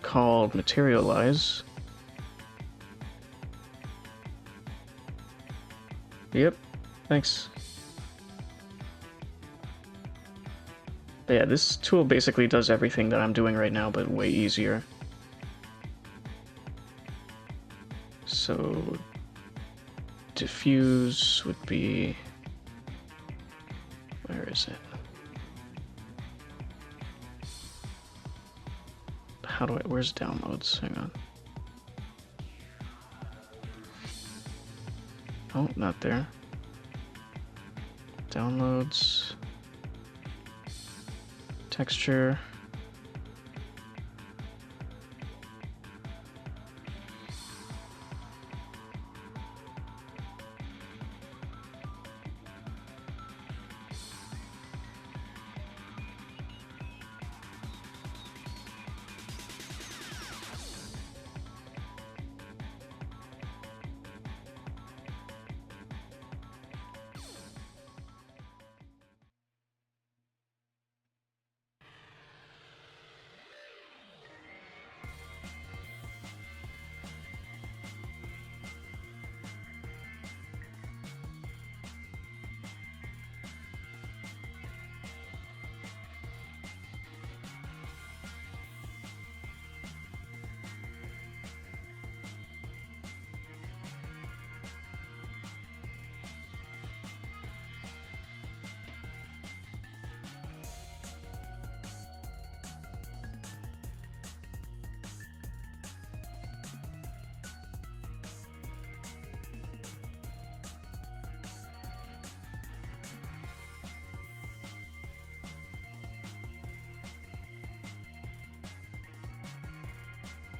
called Materialize. Yep, thanks. But yeah, this tool basically does everything that I'm doing right now, but way easier. So, diffuse would be... where is it? How do I... where's downloads? Hang on. Oh, not there. Downloads. Texture.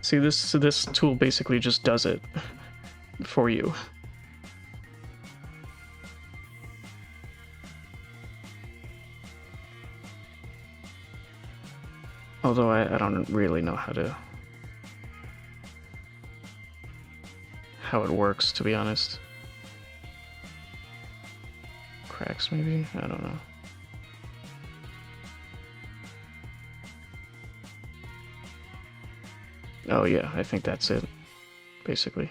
See, this tool basically just does it for you. Although I don't really know how it works, to be honest. Cracks, maybe? I don't know. Oh yeah, I think that's it, basically.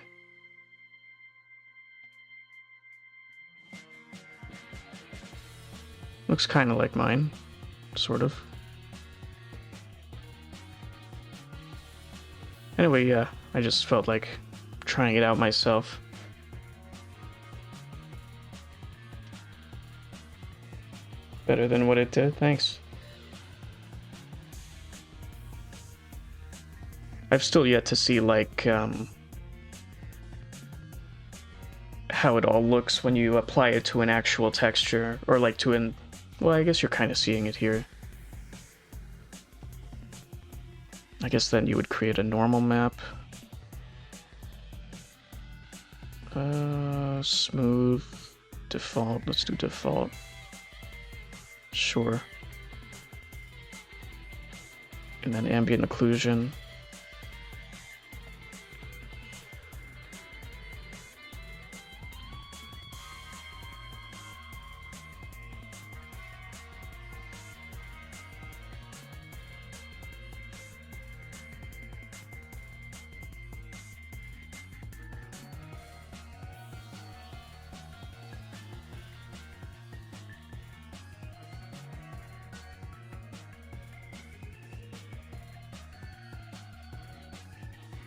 Looks kind of like mine, sort of. Anyway, yeah, I just felt like trying it out myself. Better than what it did, thanks. I've still yet to see, like, how it all looks when you apply it to an actual texture, or like to an... Well, I guess you're kind of seeing it here. I guess then you would create a normal map. Smooth, default, let's do default. Sure. And then ambient occlusion.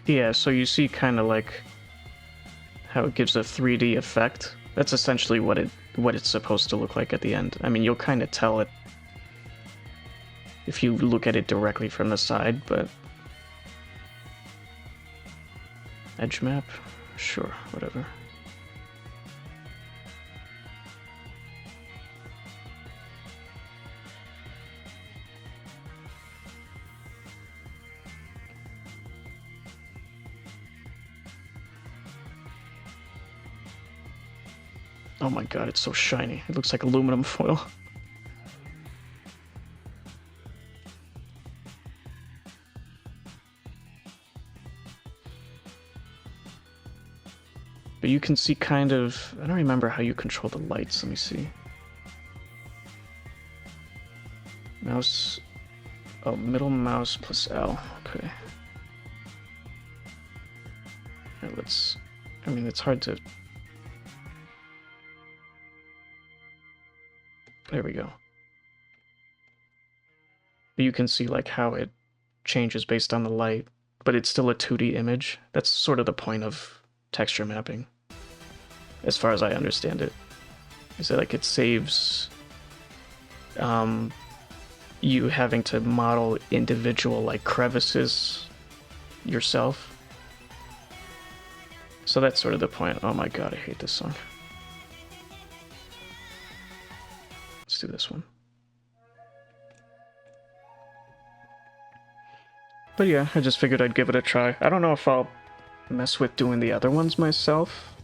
Yeah, so you see kind of like how it gives a 3D effect. That's essentially what it's supposed to look like at the end. I mean, you'll kind of tell it if you look at it directly from the side, but... Edge map? Sure, whatever. Oh my god, it's so shiny. It looks like aluminum foil. But you can see kind of... I don't remember how you control the lights. Let me see. Mouse... Oh, middle mouse plus L. Okay. Alright, let's... I mean, it's hard to... There we go. But you can see like how it changes based on the light, but it's still a 2D image. That's sort of the point of texture mapping, as far as I understand it. Is that like it saves you having to model individual like crevices yourself. So that's sort of the point. Oh my god, I hate this song. Let's do this one. But yeah, I just figured I'd give it a try. I don't know if I'll mess with doing the other ones myself,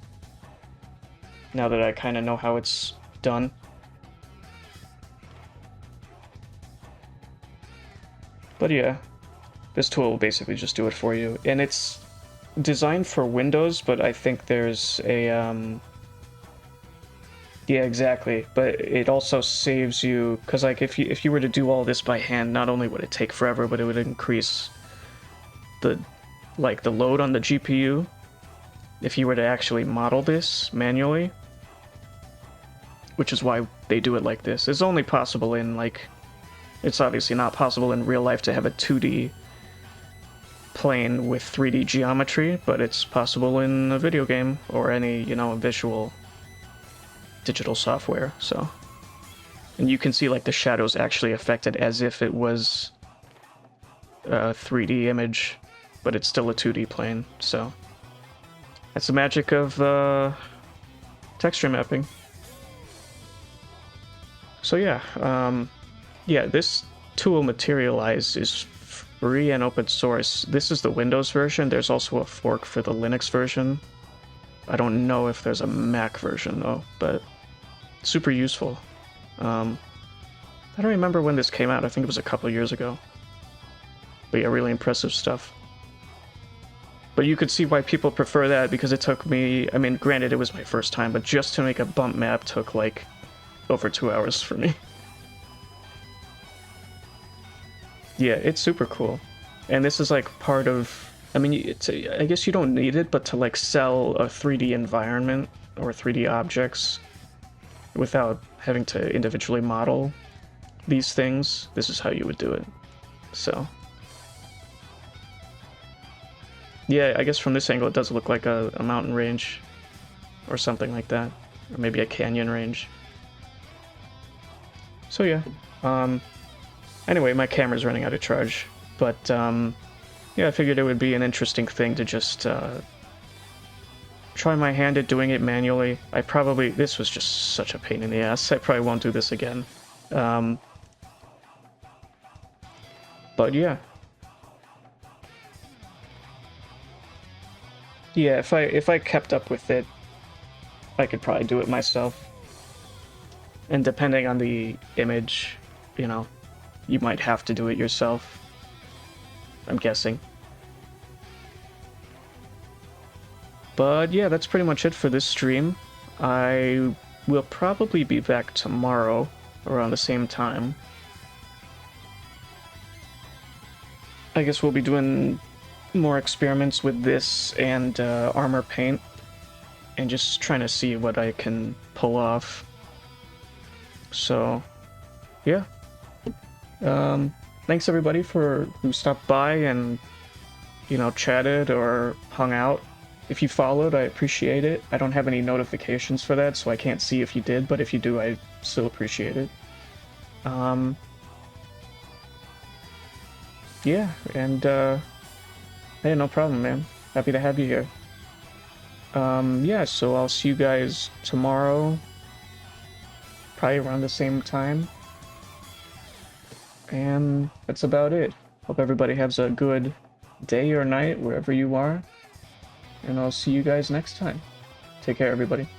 now that I kind of know how it's done. But yeah, this tool will basically just do it for you. And it's designed for Windows, but I think there's a... Yeah, exactly. But it also saves you, because like if you were to do all this by hand, not only would it take forever, but it would increase the load on the GPU. If you were to actually model this manually, which is why they do it like this. It's only possible in like, it's obviously not possible in real life to have a 2D plane with 3D geometry, but it's possible in a video game or any, you know, visual digital software. So, and you can see like the shadows actually affected as if it was a 3D image, but it's still a 2D plane. So that's the magic of texture mapping. So yeah, yeah, this tool Materialize is free and open source. This is the Windows version. There's also a fork for the Linux version. I don't know if there's a Mac version though, but super useful. I don't remember when this came out. I think it was a couple years ago. But yeah, really impressive stuff. But you could see why people prefer that, because it took me, I mean, granted it was my first time, but just to make a bump map took like over 2 hours for me. Yeah, it's super cool. And this is like part of, I mean, I guess you don't need it, but to like sell a 3D environment or 3D objects without having to individually model these things, this is how you would do it. So yeah, I guess from this angle it does look like a mountain range or something like that, or maybe a canyon range. So yeah, anyway, my camera's running out of charge, but yeah, I figured it would be an interesting thing to just try my hand at doing it manually. This was just such a pain in the ass. I probably won't do this again. But yeah. Yeah, if I kept up with it, I could probably do it myself. And depending on the image, you know, you might have to do it yourself, I'm guessing. But yeah, that's pretty much it for this stream. I will probably be back tomorrow around the same time. I guess we'll be doing more experiments with this and armor paint, and just trying to see what I can pull off. So yeah, thanks everybody who stopped by and, you know, chatted or hung out. If you followed, I appreciate it. I don't have any notifications for that, so I can't see if you did, but if you do, I still appreciate it. Yeah, and hey, no problem, man. Happy to have you here. Yeah, so I'll see you guys tomorrow, probably around the same time. And that's about it. Hope everybody has a good day or night, wherever you are. And I'll see you guys next time. Take care, everybody.